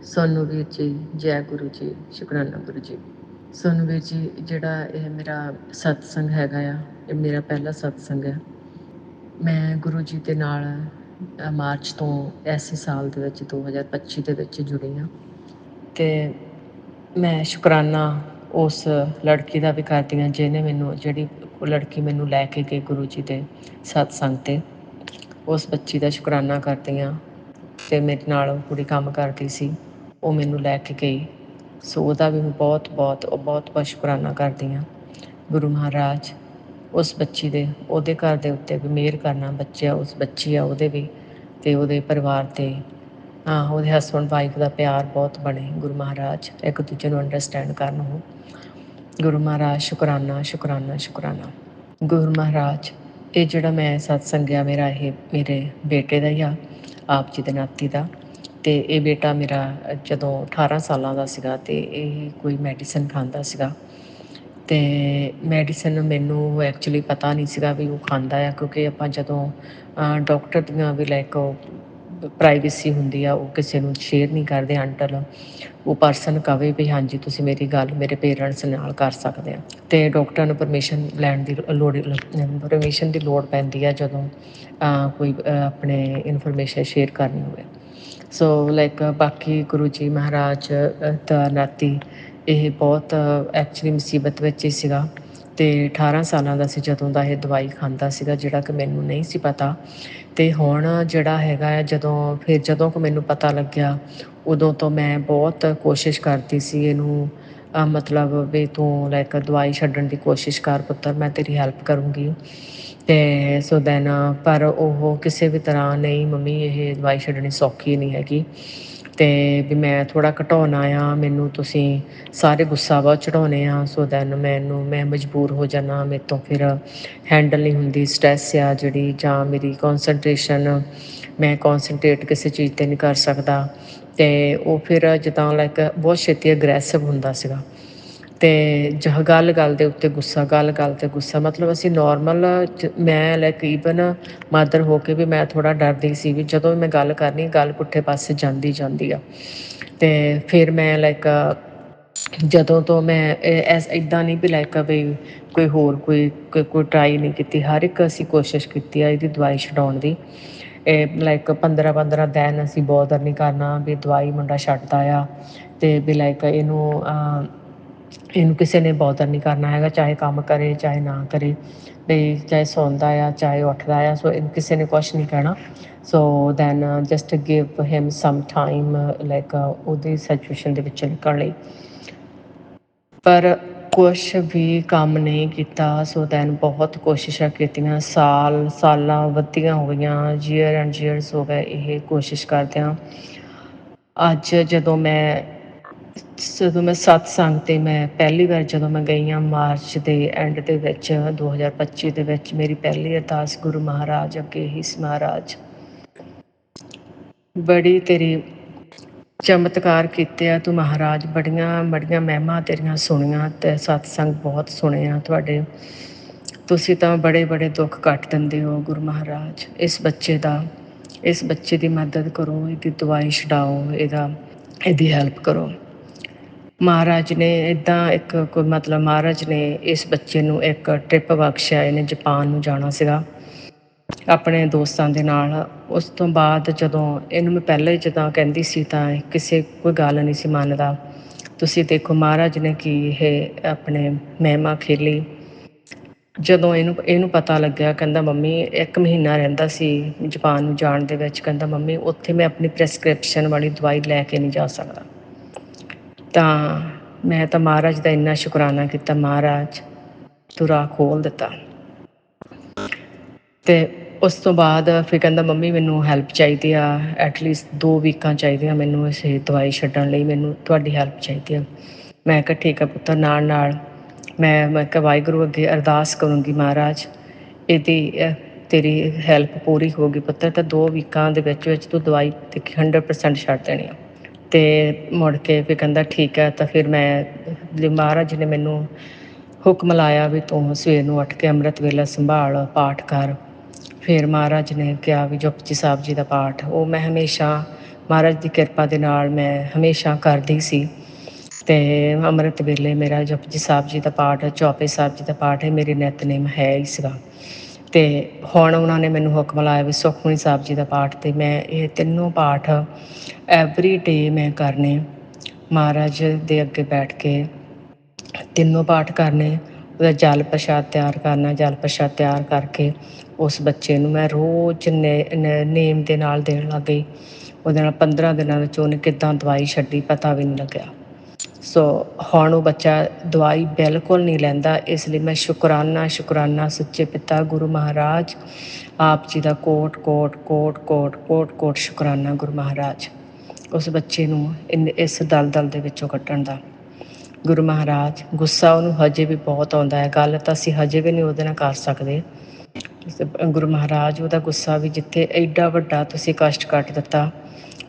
सोनू ਵੀਰ ਜੀ, ਜੈ ਗੁਰੂ ਜੀ, ਸ਼ੁਕਰਾਨਾ ਗੁਰੂ ਜੀ। ਸੋਨੂ ਵੀਰ ਜੀ, ਜਿਹੜਾ ਇਹ ਮੇਰਾ ਸਤਸੰਗ ਹੈਗਾ ਆ, ਇਹ ਮੇਰਾ ਪਹਿਲਾ ਸਤਸੰਗ ਹੈ। ਮੈਂ ਗੁਰੂ ਜੀ ਦੇ ਨਾਲ ਮਾਰਚ ਤੋਂ ਐਸੇ ਸਾਲ ਦੇ ਵਿੱਚ 2025 ਦੇ ਵਿੱਚ ਜੁੜੀ ਹਾਂ, ਅਤੇ ਮੈਂ ਸ਼ੁਕਰਾਨਾ ਉਸ ਲੜਕੀ ਦਾ ਵੀ ਕਰਦੀ ਹਾਂ ਜਿਹਨੇ ਮੈਨੂੰ, ਜਿਹੜੀ ਲੜਕੀ ਮੈਨੂੰ ਲੈ ਕੇ ਗਈ ਗੁਰੂ ਜੀ ਦੇ ਸਤਸੰਗ 'ਤੇ, ਉਸ ਬੱਚੀ ਦਾ ਸ਼ੁਕਰਾਨਾ ਕਰਦੀ ਹਾਂ। ਅਤੇ ਮੇਰੇ ਨਾਲ ਉਹ ਕੁੜੀ ਕੰਮ ਕਰਦੀ ਸੀ, ਉਹ ਮੈਨੂੰ ਲੈ ਕੇ ਗਈ, ਸੋ ਉਹਦਾ ਵੀ ਮੈਂ ਬਹੁਤ ਬਹੁਤ ਬਹੁਤ ਬਹੁਤ ਸ਼ੁਕਰਾਨਾ ਕਰਦੀ ਹਾਂ। ਗੁਰੂ ਮਹਾਰਾਜ ਉਸ ਬੱਚੀ ਦੇ, ਉਹਦੇ ਘਰ ਦੇ ਉੱਤੇ ਵੀ ਮਿਹਰ ਕਰਨਾ, ਬੱਚਾ ਉਸ ਬੱਚੀ ਆ ਉਹਦੇ ਵੀ, ਅਤੇ ਉਹਦੇ ਪਰਿਵਾਰ 'ਤੇ, ਉਹਦੇ ਹਸਬੈਂਡ ਵਾਈਫ ਦਾ ਪਿਆਰ ਬਹੁਤ ਬਣੇ। ਗੁਰੂ ਮਹਾਰਾਜ ਇੱਕ ਦੂਜੇ ਨੂੰ ਅੰਡਰਸਟੈਂਡ ਕਰਨ ਉਹ। ਗੁਰੂ ਮਹਾਰਾਜ ਸ਼ੁਕਰਾਨਾ ਸ਼ੁਕਰਾਨਾ ਸ਼ੁਕਰਾਨਾ। ਗੁਰੂ ਮਹਾਰਾਜ, ਇਹ ਜਿਹੜਾ ਮੈਂ ਸਤਸੰਗ ਆ ਮੇਰਾ, ਇਹ ਮੇਰੇ ਬੇਟੇ ਦਾ ਹੀ ਆ, ਆਪ ਜੀ ਦੇ ਨਾਤੀ ਦਾ। ਅਤੇ ਇਹ ਬੇਟਾ ਮੇਰਾ ਜਦੋਂ 18 ਸਾਲਾਂ ਦਾ ਸੀਗਾ, ਅਤੇ ਇਹ ਕੋਈ ਮੈਡੀਸਨ ਖਾਂਦਾ ਸੀਗਾ, ਅਤੇ ਮੈਡੀਸਨ ਮੈਨੂੰ ਐਕਚੁਅਲੀ ਪਤਾ ਨਹੀਂ ਸੀਗਾ ਵੀ ਉਹ ਖਾਂਦਾ ਆ, ਕਿਉਂਕਿ ਆਪਾਂ ਜਦੋਂ ਡਾਕਟਰ ਦੀਆਂ ਵੀ ਲਾਈਕ ਪ੍ਰਾਈਵੇਸੀ ਹੁੰਦੀ ਆ, ਉਹ ਕਿਸੇ ਨੂੰ ਸ਼ੇਅਰ ਨਹੀਂ ਕਰਦੇ ਅੰਟਲ ਉਹ ਪਰਸਨ ਕਵੇ ਵੀ ਹਾਂਜੀ ਤੁਸੀਂ ਮੇਰੀ ਗੱਲ ਮੇਰੇ ਪੇਰੈਂਟਸ ਨਾਲ ਕਰ ਸਕਦੇ ਆ। ਅਤੇ ਡਾਕਟਰਾਂ ਨੂੰ ਪਰਮਿਸ਼ਨ ਲੈਣ ਦੀ ਪਰਮਿਸ਼ਨ ਦੀ ਲੋੜ ਪੈਂਦੀ ਆ ਜਦੋਂ ਕੋਈ ਆਪਣੇ ਇਨਫੋਰਮੇਸ਼ਨ ਸ਼ੇਅਰ ਕਰਨੀ ਹੋਵੇ। ਸੋ ਲਾਈਕ ਬਾਕੀ ਗੁਰੂ ਜੀ ਮਹਾਰਾਜ ਦਾ ਨਾਤੀ ਇਹ ਬਹੁਤ ਐਕਚੁਅਲੀ ਮੁਸੀਬਤ ਵਿੱਚ ਹੀ ਸੀਗਾ, ਅਤੇ 18 ਸਾਲਾਂ ਦਾ ਸੀ ਜਦੋਂ ਦਾ ਇਹ ਦਵਾਈ ਖਾਂਦਾ ਸੀਗਾ, ਜਿਹੜਾ ਕਿ ਮੈਨੂੰ ਨਹੀਂ ਸੀ ਪਤਾ। ਅਤੇ ਹੁਣ ਜਿਹੜਾ ਹੈਗਾ ਆ, ਜਦੋਂ ਕਿ ਮੈਨੂੰ ਪਤਾ ਲੱਗਿਆ, ਉਦੋਂ ਤੋਂ ਮੈਂ ਬਹੁਤ ਕੋਸ਼ਿਸ਼ ਕਰਦੀ ਸੀ ਇਹਨੂੰ, ਮਤਲਬ ਵੀ ਤੂੰ ਲਾਈਕ ਦਵਾਈ ਛੱਡਣ ਦੀ ਕੋਸ਼ਿਸ਼ ਕਰ ਪੁੱਤਰ, ਮੈਂ ਤੇਰੀ ਹੈਲਪ ਕਰੂੰਗੀ। ਅਤੇ ਸੋ ਦੈਨ ਪਰ ਉਹ ਕਿਸੇ ਵੀ ਤਰ੍ਹਾਂ ਨਹੀਂ ਮੰਮੀ ਇਹ ਦਵਾਈ ਛੱਡਣੀ ਸੌਖੀ ਨਹੀਂ ਹੈਗੀ, ਅਤੇ ਵੀ ਮੈਂ ਥੋੜ੍ਹਾ ਘਟਾਉਣਾ ਆ, ਮੈਨੂੰ ਤੁਸੀਂ ਸਾਰੇ ਗੁੱਸਾ ਬਹੁਤ ਚੜਾਉਂਦੇ ਆ। ਸੋ ਦੈਨ ਮੈਂ ਮਜਬੂਰ ਹੋ ਜਾਣਾ, ਮੇਰੇ ਤੋਂ ਫਿਰ ਹੈਂਡਲ ਨਹੀਂ ਹੁੰਦੀ, ਸਟਰੈਸ ਆ ਜਿਹੜੀ, ਜਾਂ ਮੇਰੀ ਕੋਂਸਨਟ੍ਰੇਸ਼ਨ, ਮੈਂ ਕੋਂਸਨਟਰੇਟ ਕਿਸੇ ਚੀਜ਼ 'ਤੇ ਨਹੀਂ ਕਰ ਸਕਦਾ। ਅਤੇ ਉਹ ਫਿਰ ਜਿੱਦਾਂ ਲਾਈਕ ਬਹੁਤ ਛੇਤੀ ਅਗਰੈਸਿਵ ਹੁੰਦਾ ਸੀਗਾ, ਅਤੇ ਗੱਲ ਗੱਲ ਦੇ ਉੱਤੇ ਗੁੱਸਾ, ਗੱਲ ਗੱਲ 'ਤੇ ਗੁੱਸਾ, ਮਤਲਬ ਅਸੀਂ ਨੋਰਮਲ ਮੈਂ ਲਾਈਕ ਈਵਨ ਮਦਰ ਹੋ ਕੇ ਵੀ ਮੈਂ ਥੋੜ੍ਹਾ ਡਰਦੀ ਸੀ ਵੀ ਜਦੋਂ ਵੀ ਮੈਂ ਗੱਲ ਕਰਨੀ, ਗੱਲ ਪੁੱਠੇ ਪਾਸੇ ਜਾਂਦੀ ਆ। ਅਤੇ ਫਿਰ ਮੈਂ ਲਾਈਕ ਜਦੋਂ ਤੋਂ ਮੈਂ ਇੱਦਾਂ ਨਹੀਂ ਵੀ ਲਾਈਕ ਵੀ ਕੋਈ ਹੋਰ ਕੋਈ ਟਰਾਈ ਨਹੀਂ ਕੀਤੀ, ਹਰ ਇੱਕ ਅਸੀਂ ਕੋਸ਼ਿਸ਼ ਕੀਤੀ ਆ ਇਹਦੀ ਦਵਾਈ ਛਡਾਉਣ ਦੀ। ਇਹ ਲਾਈਕ 15 ਦਿਨ ਅਸੀਂ ਬੋਦਰ ਨਹੀਂ ਕਰਨਾ ਵੀ ਦਵਾਈ ਮੁੰਡਾ ਛੱਡਦਾ ਆ, ਅਤੇ ਵੀ ਲਾਈਕ ਇਹਨੂੰ ਇਹਨੂੰ ਕਿਸੇ ਨੇ ਬੋਦਰ ਨਹੀਂ ਕਰਨਾ ਹੈਗਾ, ਚਾਹੇ ਕੰਮ ਕਰੇ ਚਾਹੇ ਨਾ ਕਰੇ, ਵੀ ਚਾਹੇ ਸੌਂਦਾ ਆ ਚਾਹੇ ਉੱਠਦਾ ਆ, ਸੋ ਇਹਨੂੰ ਕਿਸੇ ਨੇ ਕੁਛ ਨਹੀਂ ਕਹਿਣਾ। ਸੋ ਦੈਨ ਜਸਟ ਗਿਵ ਹਿਮ ਸਮ ਟਾਈਮ, ਲਾਈਕ ਉਹਦੀ ਸਿਚੁਏਸ਼ਨ ਦੇ ਵਿੱਚ ਨਿਕਲਣ ਲਈ। ਪਰ ਕੁਛ ਵੀ ਕੰਮ ਨਹੀਂ ਕੀਤਾ। ਸੋ ਦੈਨ ਬਹੁਤ ਕੋਸ਼ਿਸ਼ਾਂ ਕੀਤੀਆਂ, ਸਾਲਾਂ ਵੱਧੀਆਂ ਹੋ ਗਈਆਂ, ਈਅਰ ਐਂਡ ਈਅਰਸ ਹੋ ਗਏ ਇਹ ਕੋਸ਼ਿਸ਼ ਕਰਦਿਆਂ। ਅੱਜ ਜਦੋਂ ਮੈਂ ਸਤਸੰਗ 'ਤੇ ਮੈਂ ਪਹਿਲੀ ਵਾਰ ਜਦੋਂ ਮੈਂ ਗਈ ਹਾਂ ਮਾਰਚ ਦੇ ਐਂਡ ਦੇ ਵਿੱਚ 2025 ਦੇ ਵਿੱਚ, ਮੇਰੀ ਪਹਿਲੀ ਅਰਦਾਸ ਗੁਰੂ ਮਹਾਰਾਜ ਅੱਗੇ ਹੀ ਸੀ, ਮਹਾਰਾਜ ਬੜੀ ਤੇਰੀ ਚਮਤਕਾਰ ਕੀਤੇ ਆ ਤੂੰ ਮਹਾਰਾਜ, ਬੜੀਆਂ ਬੜੀਆਂ ਮਹਿਮਾ ਤੇਰੀਆਂ ਸੁਣੀਆਂ ਅਤੇ ਸਤਸੰਗ ਬਹੁਤ ਸੁਣੇ ਆ ਤੁਹਾਡੇ। ਤੁਸੀਂ ਤਾਂ ਬੜੇ ਬੜੇ ਦੁੱਖ ਕੱਟ ਦਿੰਦੇ ਹੋ ਗੁਰੂ ਮਹਾਰਾਜ। ਇਸ ਬੱਚੇ ਦੀ ਮਦਦ ਕਰੋ, ਇਹਦੀ ਦਵਾਈ ਛਡਾਓ, ਇਹਦੀ ਹੈਲਪ ਕਰੋ। ਮਹਾਰਾਜ ਨੇ ਇੱਦਾਂ ਮਹਾਰਾਜ ਨੇ ਇਸ ਬੱਚੇ ਨੂੰ ਇੱਕ ਟ੍ਰਿਪ ਬਖਸ਼ਿਆ। ਇਹਨੇ ਜਾਪਾਨ ਨੂੰ ਜਾਣਾ ਸੀਗਾ ਆਪਣੇ ਦੋਸਤਾਂ ਦੇ ਨਾਲ। ਉਸ ਤੋਂ ਬਾਅਦ ਜਦੋਂ ਇਹਨੂੰ ਮੈਂ ਪਹਿਲਾਂ ਜਦੋਂ ਕਹਿੰਦੀ ਸੀ ਤਾਂ ਕੋਈ ਗੱਲ ਨਹੀਂ ਸੀ ਮੰਨਦਾ। ਤੁਸੀਂ ਦੇਖੋ ਮਹਾਰਾਜ ਨੇ ਕੀ ਇਹ ਆਪਣੇ ਮਹਿਮਾ ਖੇਲੀ। ਜਦੋਂ ਇਹਨੂੰ ਪਤਾ ਲੱਗਿਆ, ਕਹਿੰਦਾ ਮੰਮੀ 1 ਮਹੀਨਾ ਰਹਿੰਦਾ ਸੀ ਜਾਪਾਨ ਨੂੰ ਜਾਣ ਦੇ ਵਿੱਚ, ਕਹਿੰਦਾ ਮੰਮੀ ਉੱਥੇ ਮੈਂ ਆਪਣੀ ਪ੍ਰੈਸਕ੍ਰਿਪਸ਼ਨ ਵਾਲੀ ਦਵਾਈ ਲੈ ਕੇ ਨਹੀਂ ਜਾ ਸਕਦਾ। ਤਾਂ ਮੈਂ ਤਾਂ ਮਹਾਰਾਜ ਦਾ ਇੰਨਾ ਸ਼ੁਕਰਾਨਾ ਕੀਤਾ, ਮਹਾਰਾਜ ਤੂੰ ਰਾਹ ਖੋਲ੍ਹ ਦਿੱਤਾ। ਅਤੇ ਉਸ ਤੋਂ ਬਾਅਦ ਫਿਰ ਕਹਿੰਦਾ ਮੰਮੀ ਮੈਨੂੰ ਹੈਲਪ ਚਾਹੀਦੀ ਆ, ਐਟਲੀਸਟ 2 ਵੀਕਾਂ ਚਾਹੀਦੀਆਂ ਮੈਨੂੰ ਇਸ ਦਵਾਈ ਛੱਡਣ ਲਈ, ਮੈਨੂੰ ਤੁਹਾਡੀ ਹੈਲਪ ਚਾਹੀਦੀ ਆ। ਮੈਂ ਕਿਹਾ ਠੀਕ ਆ ਪੁੱਤਰ। ਨਾਲ ਮੈਂ ਕਿਹਾ ਵਾਹਿਗੁਰੂ ਅੱਗੇ ਅਰਦਾਸ ਕਰੂੰਗੀ, ਮਹਾਰਾਜ ਇਹਦੀ ਤੇਰੀ ਹੈਲਪ ਪੂਰੀ ਹੋਊਗੀ ਪੁੱਤਰ, ਤਾਂ 2 ਵੀਕਾਂ ਦੇ ਵਿੱਚ ਵਿੱਚ ਤੂੰ ਦਵਾਈ 100% ਛੱਡ ਦੇਣੀ ਆ। ਅਤੇ ਮੁੜ ਕੇ ਫਿਰ ਕਹਿੰਦਾ ਠੀਕ ਹੈ। ਤਾਂ ਫਿਰ ਮਹਾਰਾਜ ਨੇ ਮੈਨੂੰ ਹੁਕਮ ਲਾਇਆ ਵੀ ਤੂੰ ਸਵੇਰ ਨੂੰ ਉੱਠ ਕੇ ਅੰਮ੍ਰਿਤ ਵੇਲਾ ਸੰਭਾਲ, ਪਾਠ ਕਰ। ਫਿਰ ਮਹਾਰਾਜ ਨੇ ਕਿਹਾ ਵੀ ਜਪਜੀ ਸਾਹਿਬ ਜੀ ਦਾ ਪਾਠ, ਉਹ ਮੈਂ ਹਮੇਸ਼ਾ ਮਹਾਰਾਜ ਦੀ ਕਿਰਪਾ ਦੇ ਨਾਲ ਮੈਂ ਹਮੇਸ਼ਾ ਕਰਦੀ ਸੀ। ਅਤੇ ਅੰਮ੍ਰਿਤ ਵੇਲੇ ਮੇਰਾ ਜਪਜੀ ਸਾਹਿਬ ਜੀ ਦਾ ਪਾਠ, ਚੌਪਈ ਸਾਹਿਬ ਜੀ ਦਾ ਪਾਠ ਇਹ ਮੇਰੇ ਨਿਤਨੇਮ ਹੈ ਹੀ ਸੀਗਾ। ਅਤੇ ਹੁਣ ਉਹਨਾਂ ਨੇ ਮੈਨੂੰ ਹੁਕਮ ਲਾਇਆ ਵੀ ਸੁਖਮਨੀ ਸਾਹਿਬ ਜੀ ਦਾ ਪਾਠ, ਅਤੇ ਮੈਂ ਇਹ 3 ਪਾਠ ਐਵਰੀ ਡੇ ਮੈਂ ਕਰਨੇ। ਮਹਾਰਾਜ ਦੇ ਅੱਗੇ ਬੈਠ ਕੇ 3 ਪਾਠ ਕਰਨੇ, ਉਹਦਾ ਜਲ ਪ੍ਰਸ਼ਾਦ ਤਿਆਰ ਕਰਨਾ। ਜਲ ਪ੍ਰਸ਼ਾਦ ਤਿਆਰ ਕਰਕੇ ਉਸ ਬੱਚੇ ਨੂੰ ਮੈਂ ਰੋਜ਼ ਨੇਮ ਦੇ ਨਾਲ ਦੇਣ ਲੱਗ ਗਈ। ਉਹਦੇ ਨਾਲ 15 ਦਿਨਾਂ ਵਿੱਚ ਉਹਨੇ ਕਿੱਦਾਂ ਦਵਾਈ ਛੱਡੀ ਪਤਾ ਵੀ ਨਹੀਂ ਲੱਗਿਆ। ਸੋ ਹੁਣ ਉਹ ਬੱਚਾ ਦਵਾਈ ਬਿਲਕੁਲ ਨਹੀਂ ਲੈਂਦਾ। ਇਸ ਲਈ ਮੈਂ ਸ਼ੁਕਰਾਨਾ ਸੱਚੇ ਪਿਤਾ ਗੁਰੂ ਮਹਾਰਾਜ ਆਪ ਜੀ ਦਾ ਕੋਟ ਕੋਟ ਕੋਟ ਕੋਟ ਕੋਟ ਕੋਟ ਸ਼ੁਕਰਾਨਾ ਗੁਰੂ ਮਹਾਰਾਜ, ਉਸ ਬੱਚੇ ਨੂੰ ਇਸ ਦਲਦਲ ਦੇ ਵਿੱਚੋਂ ਕੱਢਣ ਦਾ। ਗੁਰੂ ਮਹਾਰਾਜ ਗੁੱਸਾ ਉਹਨੂੰ ਹਜੇ ਵੀ ਬਹੁਤ ਆਉਂਦਾ ਹੈ, ਗੱਲ ਤਾਂ ਅਸੀਂ ਹਜੇ ਵੀ ਨਹੀਂ ਉਹਦੇ ਨਾਲ ਕਰ ਸਕਦੇ। ਗੁਰੂ ਮਹਾਰਾਜ ਉਹਦਾ ਗੁੱਸਾ ਵੀ, ਜਿੱਥੇ ਐਡਾ ਵੱਡਾ ਤੁਸੀਂ ਕਸ਼ਟ ਕੱਟ ਦਿੱਤਾ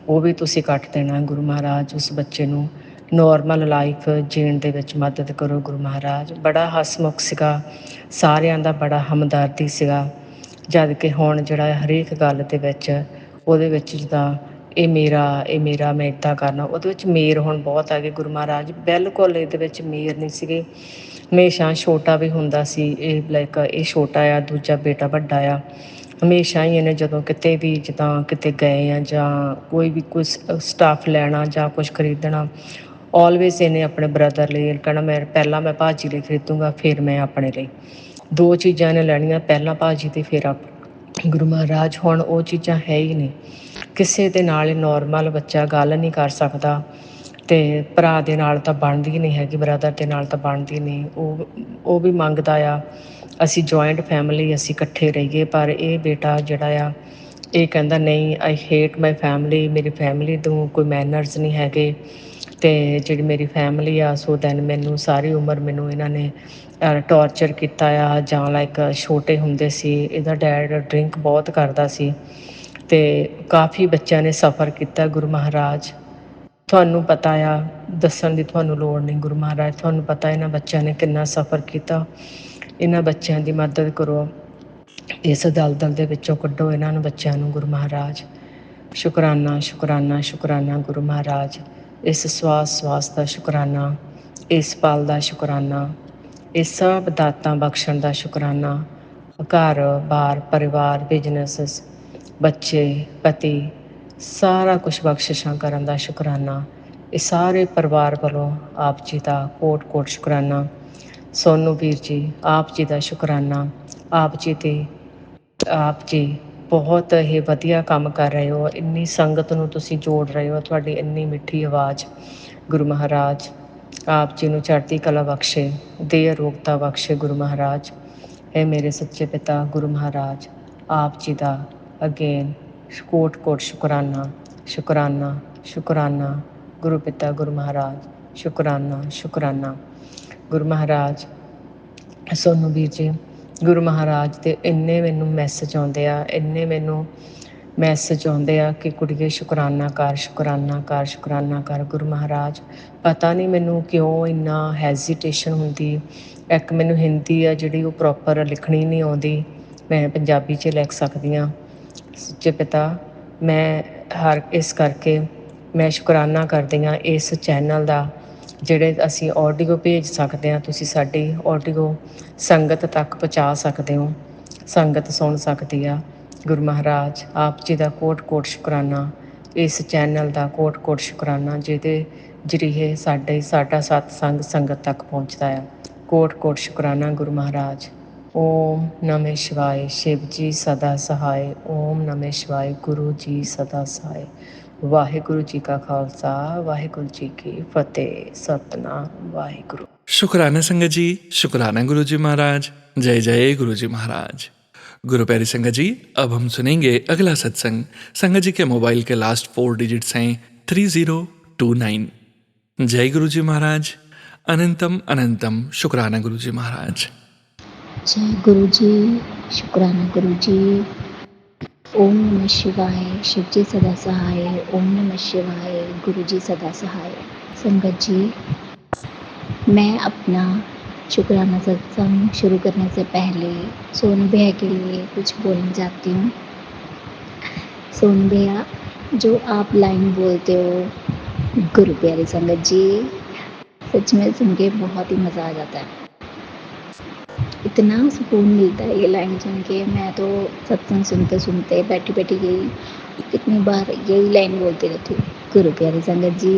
ਉਹ ਵੀ ਤੁਸੀਂ ਕੱਟ ਦੇਣਾ। ਗੁਰੂ ਮਹਾਰਾਜ ਉਸ ਬੱਚੇ ਨੂੰ ਨੋਰਮਲ ਲਾਈਫ ਜੀਣ ਦੇ ਵਿੱਚ ਮਦਦ ਕਰੋ। ਗੁਰੂ ਮਹਾਰਾਜ ਬੜਾ ਹਸਮੁਖ ਸੀਗਾ, ਸਾਰਿਆਂ ਦਾ ਬੜਾ ਹਮਦਰਦੀ ਸੀਗਾ। ਜਦ ਕਿ ਹੁਣ ਜਿਹੜਾ ਹਰੇਕ ਗੱਲ ਦੇ ਵਿੱਚ ਉਹਦੇ ਵਿੱਚ ਜਿੱਦਾਂ ਇਹ ਮੇਰਾ ਮੈਂ ਇੱਦਾਂ ਕਰਨਾ, ਉਹਦੇ ਵਿੱਚ ਮੇਰ ਹੁਣ ਬਹੁਤ ਆ ਗਈ। ਗੁਰੂ ਮਹਾਰਾਜ ਬਿਲਕੁਲ ਇਹਦੇ ਵਿੱਚ ਮੇਰ ਨਹੀਂ ਸੀਗੇ। ਹਮੇਸ਼ਾ ਛੋਟਾ ਵੀ ਹੁੰਦਾ ਸੀ ਇਹ, ਲਾਈਕ ਇਹ ਛੋਟਾ ਆ, ਦੂਜਾ ਬੇਟਾ ਵੱਡਾ ਆ। ਹਮੇਸ਼ਾ ਹੀ ਇਹਨੇ ਜਦੋਂ ਕਿਤੇ ਵੀ ਜਿੱਦਾਂ ਕਿਤੇ ਗਏ ਆ ਜਾਂ ਕੋਈ ਸਟੱਫ ਲੈਣਾ ਜਾਂ ਕੁਛ ਖਰੀਦਣਾ, ਆਲਵੇਜ਼ ਇਹਨੇ ਆਪਣੇ ਬ੍ਰਦਰ ਲਈ ਕਹਿਣਾ ਪਹਿਲਾਂ ਮੈਂ ਭਾਜੀ ਲਈ ਖਰੀਦੂੰਗਾ, ਫਿਰ ਮੈਂ ਆਪਣੇ ਲਈ। 2 ਚੀਜ਼ਾਂ ਇਹਨੇ ਲੈਣੀਆਂ, ਪਹਿਲਾਂ ਭਾਜੀ ਅਤੇ ਫਿਰ ਗੁਰੂ ਮਹਾਰਾਜ ਹੁਣ ਉਹ ਚੀਜ਼ਾਂ ਹੈ ਹੀ ਨਹੀਂ। ਕਿਸੇ ਦੇ ਨਾਲ ਨੋਰਮਲ ਬੱਚਾ ਗੱਲ ਨਹੀਂ ਕਰ ਸਕਦਾ, ਅਤੇ ਭਰਾ ਦੇ ਨਾਲ ਤਾਂ ਬਣਦੀ ਨਹੀਂ ਹੈਗੀ, ਬ੍ਰਦਰ ਦੇ ਨਾਲ ਤਾਂ ਬਣਦੀ ਨਹੀਂ। ਉਹ ਵੀ ਮੰਗਦਾ ਆ ਅਸੀਂ ਜੁਆਇੰਟ ਫੈਮਿਲੀ, ਅਸੀਂ ਇਕੱਠੇ ਰਹੀਏ, ਪਰ ਇਹ ਬੇਟਾ ਜਿਹੜਾ ਆ ਇਹ ਕਹਿੰਦਾ ਨਹੀਂ, ਆਈ ਹੇਟ ਮਾਈ ਫੈਮਿਲੀ, ਮੇਰੀ ਫੈਮਿਲੀ ਤੋਂ ਕੋਈ ਮੈਨਰਸ ਨਹੀਂ ਹੈਗੇ, ਅਤੇ ਜਿਹੜੀ ਮੇਰੀ ਫੈਮਿਲੀ ਆ ਸੋ ਦੈਨ ਮੈਨੂੰ ਸਾਰੀ ਉਮਰ ਮੈਨੂੰ ਇਹਨਾਂ ਨੇ ਟੋਰਚਰ ਕੀਤਾ ਆ। ਜਾਂ ਲਾਈਕ ਛੋਟੇ ਹੁੰਦੇ ਸੀ ਇਹਦਾ ਡੈਡ ਡਰਿੰਕ ਬਹੁਤ ਕਰਦਾ ਸੀ, ਅਤੇ ਕਾਫੀ ਬੱਚਿਆਂ ਨੇ ਸਫਰ ਕੀਤਾ। ਗੁਰੂ ਮਹਾਰਾਜ ਤੁਹਾਨੂੰ ਪਤਾ ਆ, ਦੱਸਣ ਦੀ ਤੁਹਾਨੂੰ ਲੋੜ ਨਹੀਂ। ਗੁਰੂ ਮਹਾਰਾਜ ਤੁਹਾਨੂੰ ਪਤਾ ਇਹਨਾਂ ਬੱਚਿਆਂ ਨੇ ਕਿੰਨਾ ਸਫਰ ਕੀਤਾ। ਇਹਨਾਂ ਬੱਚਿਆਂ ਦੀ ਮਦਦ ਕਰੋ, ਇਸ ਦਲਦਲ ਦੇ ਵਿੱਚੋਂ ਕੱਢੋ ਇਹਨਾਂ ਨੂੰ, ਬੱਚਿਆਂ ਨੂੰ। ਗੁਰੂ ਮਹਾਰਾਜ ਸ਼ੁਕਰਾਨਾ ਗੁਰੂ ਮਹਾਰਾਜ। ਇਸ ਸਵਾਸ ਦਾ ਸ਼ੁਕਰਾਨਾ, ਇਸ ਪਲ ਦਾ ਸ਼ੁਕਰਾਨਾ, ਇਹ ਸਭ ਦਾਤਾਂ ਬਖਸ਼ਣ ਦਾ ਸ਼ੁਕਰਾਨਾ। ਘਰ ਬਾਰ ਪਰਿਵਾਰ, ਬਿਜਨਸ, ਬੱਚੇ, ਪਤੀ, ਸਾਰਾ ਕੁਛ ਬਖਸ਼ਿਸ਼ਾਂ ਕਰਨ ਦਾ ਸ਼ੁਕਰਾਨਾ। ਇਹ ਸਾਰੇ ਪਰਿਵਾਰ ਵੱਲੋਂ ਆਪ ਜੀ ਦਾ ਕੋਟ ਕੋਟ ਸ਼ੁਕਰਾਨਾ। ਸੋਨੂ ਵੀਰ ਜੀ, ਆਪ ਜੀ ਦਾ ਸ਼ੁਕਰਾਨਾ। ਆਪ ਜੀ ਬਹੁਤ ਹੀ ਵਧੀਆ ਕੰਮ ਕਰ ਰਹੇ ਹੋ। ਇੰਨੀ ਸੰਗਤ ਨੂੰ ਤੁਸੀਂ ਜੋੜ ਰਹੇ ਹੋ, ਤੁਹਾਡੀ ਇੰਨੀ ਮਿੱਠੀ ਆਵਾਜ਼। ਗੁਰੂ ਮਹਾਰਾਜ ਆਪ ਜੀ ਨੂੰ ਚੜ੍ਹਦੀ ਕਲਾ ਬਖਸ਼ੇ, ਦੇਹ ਅਰੋਗਤਾ ਬਖਸ਼ੇ। ਗੁਰੂ ਮਹਾਰਾਜ ਹੈ ਮੇਰੇ ਸੱਚੇ ਪਿਤਾ ਗੁਰੂ ਮਹਾਰਾਜ, ਆਪ ਜੀ ਦਾ ਅਗੇਨ ਕੋਟ ਕੋਟ ਸ਼ੁਕਰਾਨਾ, ਸ਼ੁਕਰਾਨਾ, ਸ਼ੁਕਰਾਨਾ। ਗੁਰੂ ਪਿਤਾ ਗੁਰੂ ਮਹਾਰਾਜ, ਸ਼ੁਕਰਾਨਾ, ਸ਼ੁਕਰਾਨਾ। ਗੁਰੂ ਮਹਾਰਾਜ ਸੋਨੂੰ ਵੀਰ ਜੀ, ਗੁਰੂ ਮਹਾਰਾਜ ਦੇ ਇੰਨੇ ਮੈਨੂੰ ਮੈਸੇਜ ਆਉਂਦੇ ਆ, ਕਿ ਕੁੜੀਏ ਸ਼ੁਕਰਾਨਾ ਕਰ, ਸ਼ੁਕਰਾਨਾ ਕਰ, ਸ਼ੁਕਰਾਨਾ ਕਰ। ਗੁਰੂ ਮਹਾਰਾਜ ਪਤਾ ਨਹੀਂ ਮੈਨੂੰ ਕਿਉਂ ਇੰਨਾ ਹੈਜ਼ੀਟੇਸ਼ਨ ਹੁੰਦੀ। ਇੱਕ ਮੈਨੂੰ ਹਿੰਦੀ ਆ ਜਿਹੜੀ ਉਹ ਪ੍ਰੋਪਰ ਲਿਖਣੀ ਨਹੀਂ ਆਉਂਦੀ, ਮੈਂ ਪੰਜਾਬੀ 'ਚ ਲਿਖ ਸਕਦੀ ਹਾਂ। ਸੱਚੇ ਪਿਤਾ ਮੈਂ ਇਸ ਕਰਕੇ ਮੈਂ ਸ਼ੁਕਰਾਨਾ ਕਰਦੀ ਹਾਂ ਇਸ ਚੈਨਲ ਦਾ, ਜਿਹੜੇ ਅਸੀਂ ਆਡੀਓ ਭੇਜ ਸਕਦੇ ਹਾਂ। ਤੁਸੀਂ ਸਾਡੀ ਆਡੀਓ ਸੰਗਤ ਤੱਕ ਪਹੁੰਚਾ ਸਕਦੇ ਹੋ, ਸੰਗਤ ਸੁਣ ਸਕਦੀ ਆ। ਗੁਰੂ ਮਹਾਰਾਜ ਆਪ ਜੀ ਦਾ ਕੋਟ ਕੋਟ ਸ਼ੁਕਰਾਨਾ, ਇਸ ਚੈਨਲ ਦਾ ਕੋਟ ਕੋਟ ਸ਼ੁਕਰਾਨਾ, ਜਿਹਦੇ ਜ਼ਰੀਏ ਸਾਡਾ ਸਤਸੰਗ ਸੰਗਤ ਤੱਕ ਪਹੁੰਚਦਾ ਆ। ਕੋਟ ਕੋਟ ਸ਼ੁਕਰਾਨਾ ਗੁਰੂ ਮਹਾਰਾਜ। ਓਮ ਨਮः ਸ਼ਿਵਾਏ, ਸ਼ਿਵ ਜੀ ਸਦਾ ਸਹਾਏ। ਓਮ ਨਮः ਸ਼ਿਵਾਏ, ਗੁਰੂ ਜੀ ਸਦਾ ਸਹਾਏ। ਵਾਹਿਗੁਰੂ ਜੀ ਕਾ ਖਾਲਸਾ, ਵਾਹਿਗੁਰੂ ਜੀ ਕੀ ਫਤਿਹ। ਸਤਨਾਮ ਵਾਹਿਗੁਰੂ। शुक्राना संगत जी, शुक्राना गुरु जी महाराज। जय जय गुरु जी महाराज। गुरु प्यारी संगत जी, अब हम सुनेंगे अगला सत्संग। संगत जी के मोबाइल के लास्ट 4 डिजिट्स हैं 3029। जय गुरु जी महाराज। अनंतम अनंतम शुक्राना गुरु जी महाराज। जय गुरु जी, शुक्राना गुरु जी। ओम नमः शिवाय, शिव जी सदा सहाय। ओम नमः शिवाय, गुरु जी सदा सहाय। संगत जी, मैं अपना शुक्राना सत्संग शुरू करने से पहले सोनू भैया के लिए कुछ बोलना चाहती हूँ। सोनू भैया, जो आप लाइन बोलते हो गुरु प्यारी संगत जी, सच में सुन के बहुत ही मज़ा आ जाता है। इतना सुकून मिलता है ये लाइन सुन के। मैं तो सत्संग सुनते सुनते बैठी बैठी गई, कितनी बार यही लाइन बोलती रहती हूँ, गुरु प्यारी संगत जी।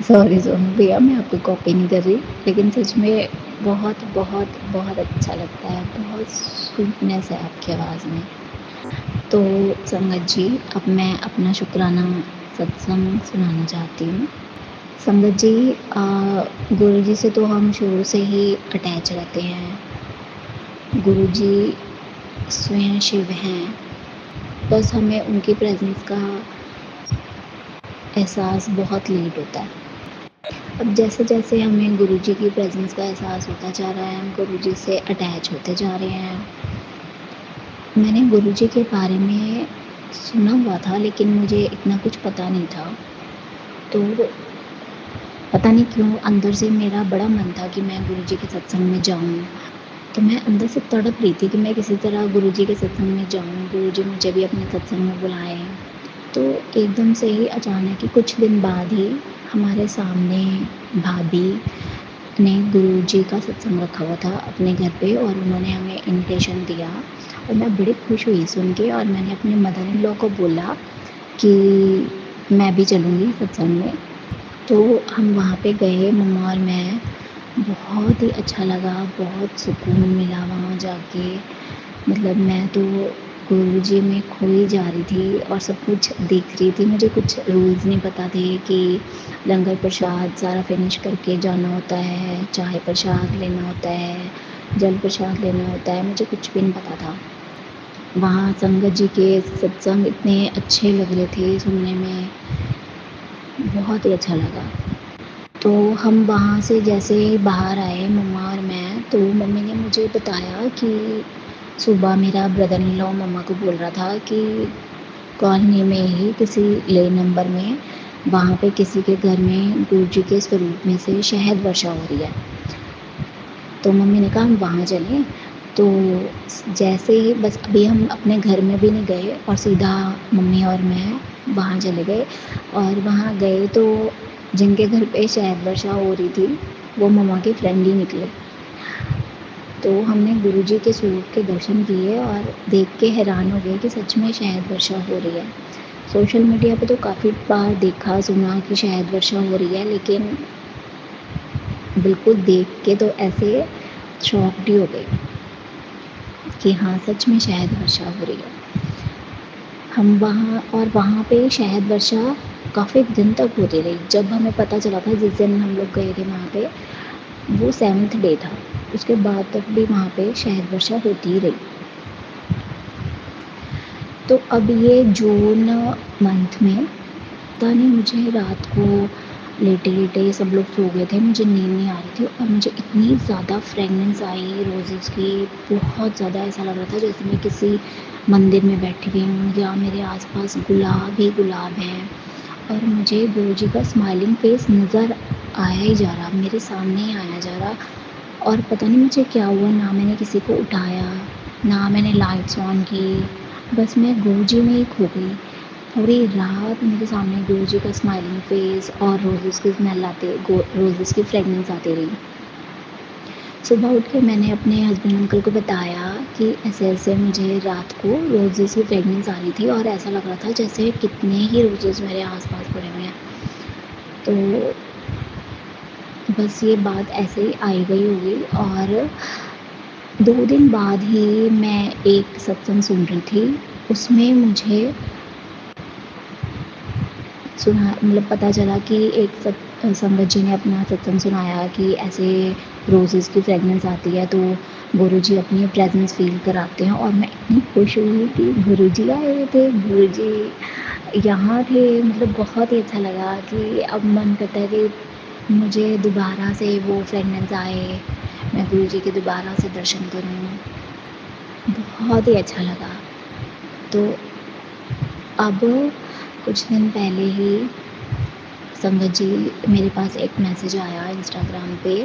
सॉरी सोनू भैया, मैं आपको कॉपी नहीं कर रही, लेकिन सच में बहुत बहुत बहुत अच्छा लगता है। बहुत स्वीटनेस है आपकी आवाज़ में। तो संगत जी, अब मैं अपना शुक्राना सत्संग सुनाना चाहती हूँ। संगत जी, गुरु जी से तो हम शुरू से ही अटैच रहते हैं। गुरु जी स्वयं शिव हैं, बस हमें उनकी प्रेजेंस का एहसास बहुत लेट होता है। अब जैसे जैसे हमें गुरु जी की प्रेजेंस का एहसास होता जा रहा है, हम गुरु जी से अटैच होते जा रहे हैं। मैंने गुरु जी के बारे में सुना हुआ था, लेकिन मुझे इतना कुछ पता नहीं था। तो पता नहीं क्यों अंदर से मेरा बड़ा मन था कि मैं गुरु जी के सत्संग में जाऊं। तो मैं अंदर से तड़प रही थी कि मैं किसी तरह गुरु जी के सत्संग में जाऊं, गुरु जी मुझे भी अपने सत्संग में बुलाएं। तो एकदम से ही अचानक ही कुछ दिन बाद ही हमारे सामने भाभी ने गुरु जी का सत्संग रखा हुआ था अपने घर पे, और उन्होंने हमें इन्विटेशन दिया। और मैं बड़ी खुश हुई सुन के, और मैंने अपने मदर इन लॉ को बोला कि मैं भी चलूँगी सत्संग में। तो हम वहाँ पे गए, मम्मा और मैं। बहुत ही अच्छा लगा, बहुत सुकून मिला वहाँ जाके। मतलब मैं तो गुरु जी में खोई जा रही थी और सब कुछ देख रही थी। मुझे कुछ रूल्स नहीं पता थे कि लंगर प्रसाद सारा फिनिश करके जाना होता है, चाय प्रसाद लेना होता है, जल प्रसाद लेना होता है, मुझे कुछ भी नहीं पता था। वहाँ संगत जी के सत्संग इतने अच्छे लग रहे थे सुनने में, बहुत ही अच्छा लगा। तो हम वहाँ से जैसे बाहर आए मम्मा और मैं, तो मम्मी ने मुझे बताया कि सुबह मेरा ब्रदर इन लॉ मम्मा को बोल रहा था कि कॉलोनी में ही किसी लेन नंबर में वहाँ पे किसी के घर में गुरु जी के स्वरूप में से शहद वर्षा हो रही है। तो मम्मी ने कहा हम वहाँ चलें। तो जैसे ही बस अभी हम अपने घर में भी नहीं गए और सीधा मम्मी और मैं वहाँ चले गए। और वहाँ गए तो जिनके घर पे शहद वर्षा हो रही थी वो मम्मा के फ्रेंड ही निकले। तो हमने गुरु जी के स्वरूप के दर्शन किए और देख के हैरान हो गए कि सच में शहद वर्षा हो रही है। सोशल मीडिया पे तो काफ़ी बार देखा सुना कि शायद वर्षा हो रही है, लेकिन बिल्कुल देख के तो ऐसे शॉक्ड ही हो गई कि हाँ, सच में शायद वर्षा हो रही है। हम वहाँ पे शायद वर्षा काफ़ी दिन तक होती रही। जब हमें पता चला था जिस दिन हम लोग गए थे वहाँ पे, वो 7th डे था। उसके बाद तक भी वहाँ पे शायद वर्षा होती ही रही। तो अब ये जून मंथ में पता नहीं, मुझे रात को लेटे-लेटे सब लोग सो गए थे, मुझे नींद नहीं आ रही थी और मुझे इतनी ज़्यादा फ्रेगनेंस आई रोज़ेज़ की, बहुत ज़्यादा ऐसा लग रहा था जैसे मैं किसी मंदिर में बैठी हुई हूँ या मेरे आस-पास गुलाब ही गुलाब हैं। और मुझे गुरुजी का स्माइलिंग फेस नज़र आया ही जा रहा, मेरे सामने ही आया जा रहा। और पता नहीं मुझे क्या हुआ, ना मैंने किसी को उठाया, ना मैंने लाइट्स ऑन की, बस मैं गुरुजी में ही खो गई। पूरी रात मेरे सामने गुरुजी का स्माइलिंग फेस और रोज़ेज़ की स्मेल रोज़ेज़ की फ्रेगनेंस आती रही। सुबह उठ के मैंने अपने हस्बैंड अंकल को बताया कि ऐसे-ऐसे मुझे रात को रोज़ेज़ की फ्रेगनेंस आ रही थी और ऐसा लग रहा था जैसे कितने ही रोज़ेज़ मेरे आस-पास पड़े हुए हैं। तो बस ये बात ऐसे ही आई गई होगी और 2 दिन बाद ही मैं एक सत्संग सुन रही थी। उसमें मुझे पता चला कि संगत जी ने अपना सत्संग सुनाया कि ऐसे रोज़ेज़ की फ्रेगनेंस आती है तो गुरुजी अपनी प्रेज़ेंस फ़ील कराते हैं। और मैं इतनी खुश हुई कि गुरुजी आए हुए थे, गुरुजी यहाँ थे। बहुत ही अच्छा लगा कि अब मन करता है कि मुझे दोबारा से वो फ्रेगनेंस आए, मैं गुरुजी के दोबारा से दर्शन करूँ। बहुत ही अच्छा लगा। तो अब कुछ दिन पहले ही संगत जी, मेरे पास एक मैसेज आया इंस्टाग्राम पे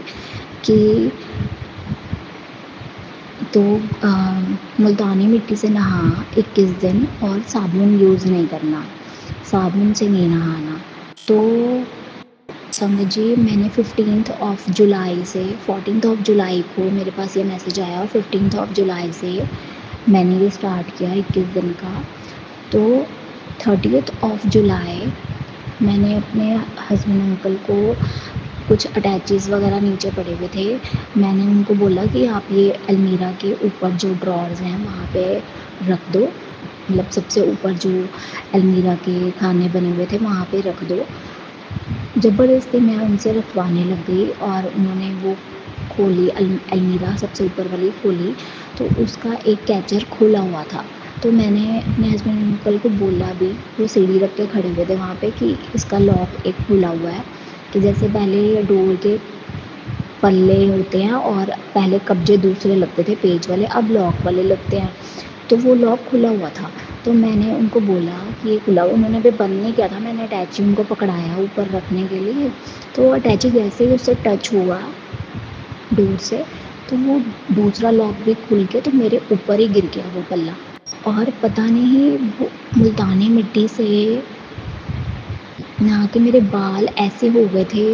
कि तो मुल्तानी मिट्टी से नहा 21 दिन और साबुन यूज़ नहीं करना, साबुन से नहीं नहाना। तो संगत जी, मैंने 15th ऑफ जुलाई से 14th ऑफ जुलाई को मेरे पास ये मैसेज आया और 15th ऑफ जुलाई से मैंने ये स्टार्ट किया 21 दिन का। तो 30th ऑफ जुलाई मैंने अपने हस्बैंड अंकल को, कुछ अटैचीज़ वगैरह नीचे पड़े हुए थे, मैंने उनको बोला कि आप ये अलमीरा के ऊपर जो ड्रॉर्स हैं वहाँ पे रख दो, सबसे ऊपर जो अलमीरा के खाने बने हुए थे वहाँ पे रख दो। ज़बरदस्ती मैं उनसे रखवाने लग गई और उन्होंने वो खोली, अलमीरा सबसे ऊपर वाली खोली तो उसका एक कैचर खुला हुआ था। तो मैंने अपने हस्बैंड अंकल को बोला भी, वो सीढ़ी रख के खड़े हुए थे वहाँ पे, कि इसका लॉक एक खुला हुआ है। कि जैसे पहले डोर के पल्ले होते हैं और पहले कब्जे दूसरे लगते थे पेज वाले, अब लॉक वाले लगते हैं। तो वो लॉक खुला हुआ था। तो मैंने उनको बोला कि ये खुला हुआ, उन्होंने भी बंद नहीं किया था, मैंने अटैची उनको पकड़ाया ऊपर रखने के लिए। तो अटैची जैसे ही उससे टच हुआ डोर से, तो वो दूसरा लॉक भी खुल के तो मेरे ऊपर ही गिर गया वो पल्ला। और पता नहीं वो मुल्तानी मिट्टी से नहा के मेरे बाल ऐसे हो गए थे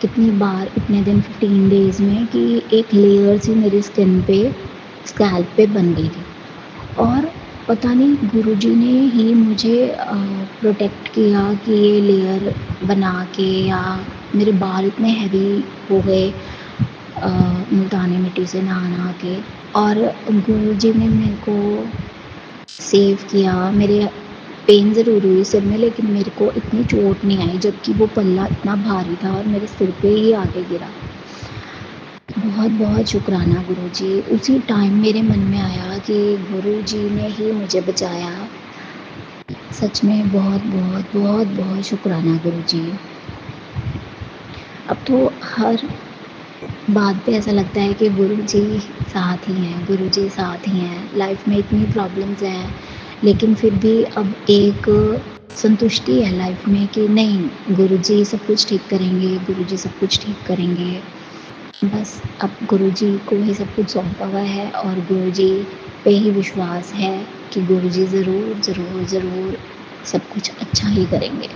कितनी बार इतने दिन 15 डेज़ में कि एक लेयर सी मेरी स्किन पे, स्कैल्प पे बन गई थी। और पता नहीं गुरुजी ने ही मुझे प्रोटेक्ट किया कि ये लेयर बना के, या मेरे बाल इतने हैवी हो गए मुल्तानी मिट्टी से नहा के। और गुरुजी ने मेरे को सेव किया। मेरे पेन ज़रूर हुई सिर में, लेकिन मेरे को इतनी चोट नहीं आई, जबकि वो पल्ला इतना भारी था और मेरे सिर पे ही आके गिरा। बहुत बहुत शुक्राना गुरुजी। उसी टाइम मेरे मन में आया कि गुरुजी ने ही मुझे बचाया। सच में बहुत बहुत बहुत बहुत शुक्राना गुरुजी। अब तो हर बात पे ऐसा लगता है कि गुरुजी साथ ही हैं, गुरुजी साथ ही हैं। लाइफ में इतनी प्रॉब्लम्स हैं, लेकिन फिर भी अब एक संतुष्टि है लाइफ में कि नहीं, गुरुजी सब कुछ ठीक करेंगे, गुरुजी सब कुछ ठीक करेंगे। बस अब गुरुजी को ही सब कुछ सौंपा हुआ है और गुरुजी पे ही विश्वास है कि गुरुजी ज़रूर ज़रूर ज़रूर सब कुछ अच्छा ही करेंगे।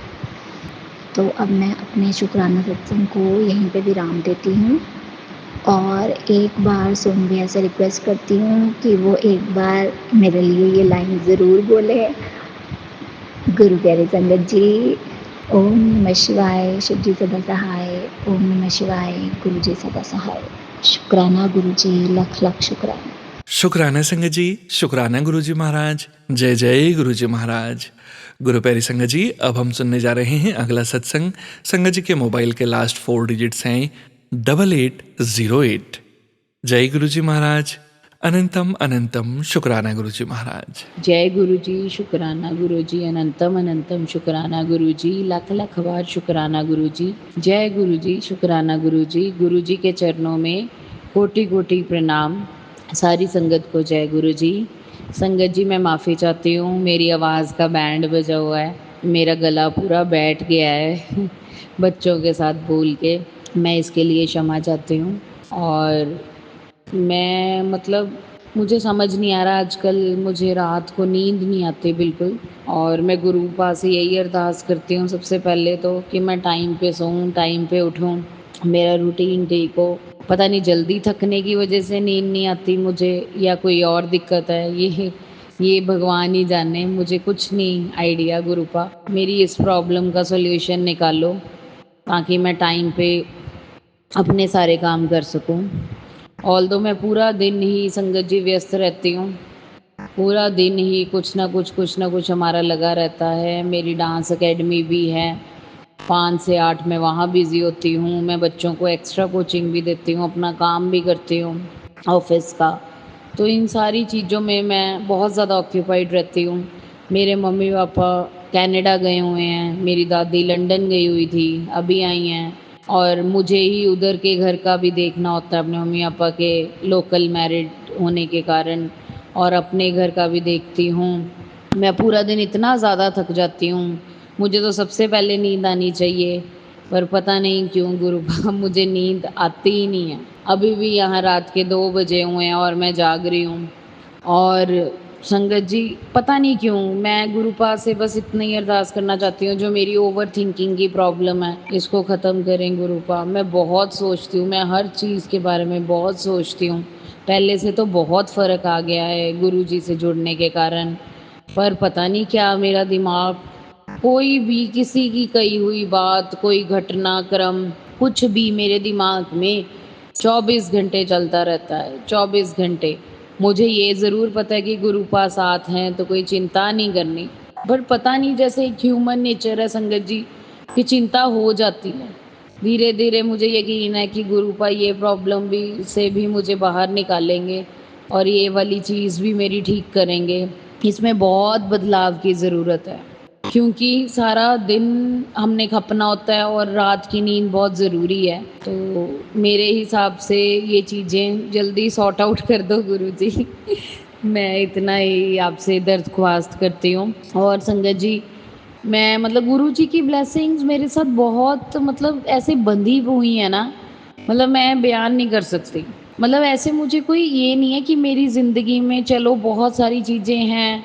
तो अब मैं अपने शुक्राना सत्संग को यहीं पे विराम देती हूँ और एक बार सोनू भैया से रिक्वेस्ट करती हूँ कि वो एक बार मेरे लिए ये लाइन ज़रूर बोले। गुरु प्यारी संगत जी, ओम नमः शिवाय, शिव जी सदा सहाय, ओम नमः शिवाय, गुरु जी सदा सहाय। शुक्राना गुरु जी, लख लख शुक्राना। शुक्राना संगत जी, शुक्राना गुरु जी महाराज। जय जय गुरु जी महाराज। गुरु प्यारी संगत जी, अब हम सुनने जा रहे हैं अगला सत्संग। संगत जी के मोबाइल के लास्ट 4 डिजिट्स हैं 8808। जय गुरु जी महाराज। अनंतम अनंतम शुक्राना गुरु जी महाराज। जय गुरु जी, शुक्राना गुरु जी, अनंतम अनंतम शुक्राना गुरु जी, लाख लाख बार शुक्राना गुरु जी। जय गुरु जी, शुक्राना गुरु जी। गुरु जी के चरणों में कोटि कोटि प्रणाम। सारी संगत को जय गुरु जी। संगत जी, मैं माफ़ी चाहती हूँ, मेरी आवाज़ का बैंड बजा हुआ है, मेरा गला पूरा बैठ गया है बच्चों के साथ बोल के। मैं इसके लिए क्षमा चाहती हूँ। और मैं मतलब मुझे समझ नहीं आ रहा, आजकल मुझे रात को नींद नहीं आती बिल्कुल। और मैं गुरु पास यही अरदास करती हूँ सबसे पहले तो कि मैं टाइम पे सोऊं, टाइम पे उठूं, मेरा रूटीन ठीक हो। पता नहीं जल्दी थकने की वजह से नींद नहीं आती मुझे या कोई और दिक्कत है, ये भगवान ही जाने। मुझे कुछ नहीं आइडिया गुरुपा, मेरी इस प्रॉब्लम का सॉल्यूशन निकालो ताकि मैं टाइम पे अपने सारे काम कर सकूं। ऑल्दो मैं पूरा दिन ही संगत जी व्यस्त रहती हूँ, पूरा दिन ही कुछ ना कुछ हमारा लगा रहता है। मेरी डांस एकेडमी भी है, 5 से 8 मैं वहाँ बिज़ी होती हूँ। मैं बच्चों को एक्स्ट्रा कोचिंग भी देती हूँ, अपना काम भी करती हूँ ऑफिस का। तो इन सारी चीज़ों में मैं बहुत ज़्यादा ऑक्यूपाइड रहती हूँ। मेरे मम्मी पापा कनाडा गए हुए हैं, मेरी दादी लंदन गई हुई थी, अभी आई हैं। और मुझे ही उधर के घर का भी देखना होता है अपने मम्मी पापा के लोकल मैरिड होने के कारण, और अपने घर का भी देखती हूँ। मैं पूरा दिन इतना ज़्यादा थक जाती हूँ, मुझे तो सबसे पहले नींद आनी चाहिए, पर पता नहीं क्यों गुरु मुझे नींद आती ही नहीं है। अभी भी यहाँ रात के 2 बजे हुए हैं और मैं जाग रही हूँ। और संगत जी, पता नहीं क्यों मैं गुरुपा से बस इतना ही अरदास करना चाहती हूँ, जो मेरी ओवर थिंकिंग की प्रॉब्लम है इसको ख़त्म करें गुरुपा। मैं बहुत सोचती हूँ, मैं हर चीज़ के बारे में बहुत सोचती हूँ। पहले से तो बहुत फ़र्क आ गया है गुरु जी से जुड़ने के कारण, पर पता नहीं क्या मेरा दिमाग, कोई भी किसी की कही हुई बात, कोई घटनाक्रम, कुछ भी मेरे दिमाग में 24 घंटे चलता रहता है, 24 घंटे। मुझे ये ज़रूर पता है कि गुरु पास साथ हैं तो कोई चिंता नहीं करनी, पर पता नहीं जैसे एक ह्यूमन नेचर है संगत जी कि चिंता हो जाती है। धीरे धीरे मुझे यकीन है कि गुरुपा ये प्रॉब्लम भी से भी मुझे बाहर निकालेंगे और ये वाली चीज़ भी मेरी ठीक करेंगे। इसमें बहुत बदलाव की ज़रूरत है, क्योंकि सारा दिन हमने खपना होता है और रात की नींद बहुत ज़रूरी है। तो मेरे हिसाब से ये चीज़ें जल्दी सॉर्ट आउट कर दो गुरुजी मैं इतना ही आपसे दरख्वास्त करती हूँ। और संगत जी, मैं मतलब गुरुजी की ब्लेसिंग्स मेरे साथ बहुत मतलब ऐसे बंधी हुई है ना, मतलब मैं बयान नहीं कर सकती। मतलब ऐसे मुझे कोई ये नहीं है कि मेरी ज़िंदगी में चलो बहुत सारी चीज़ें हैं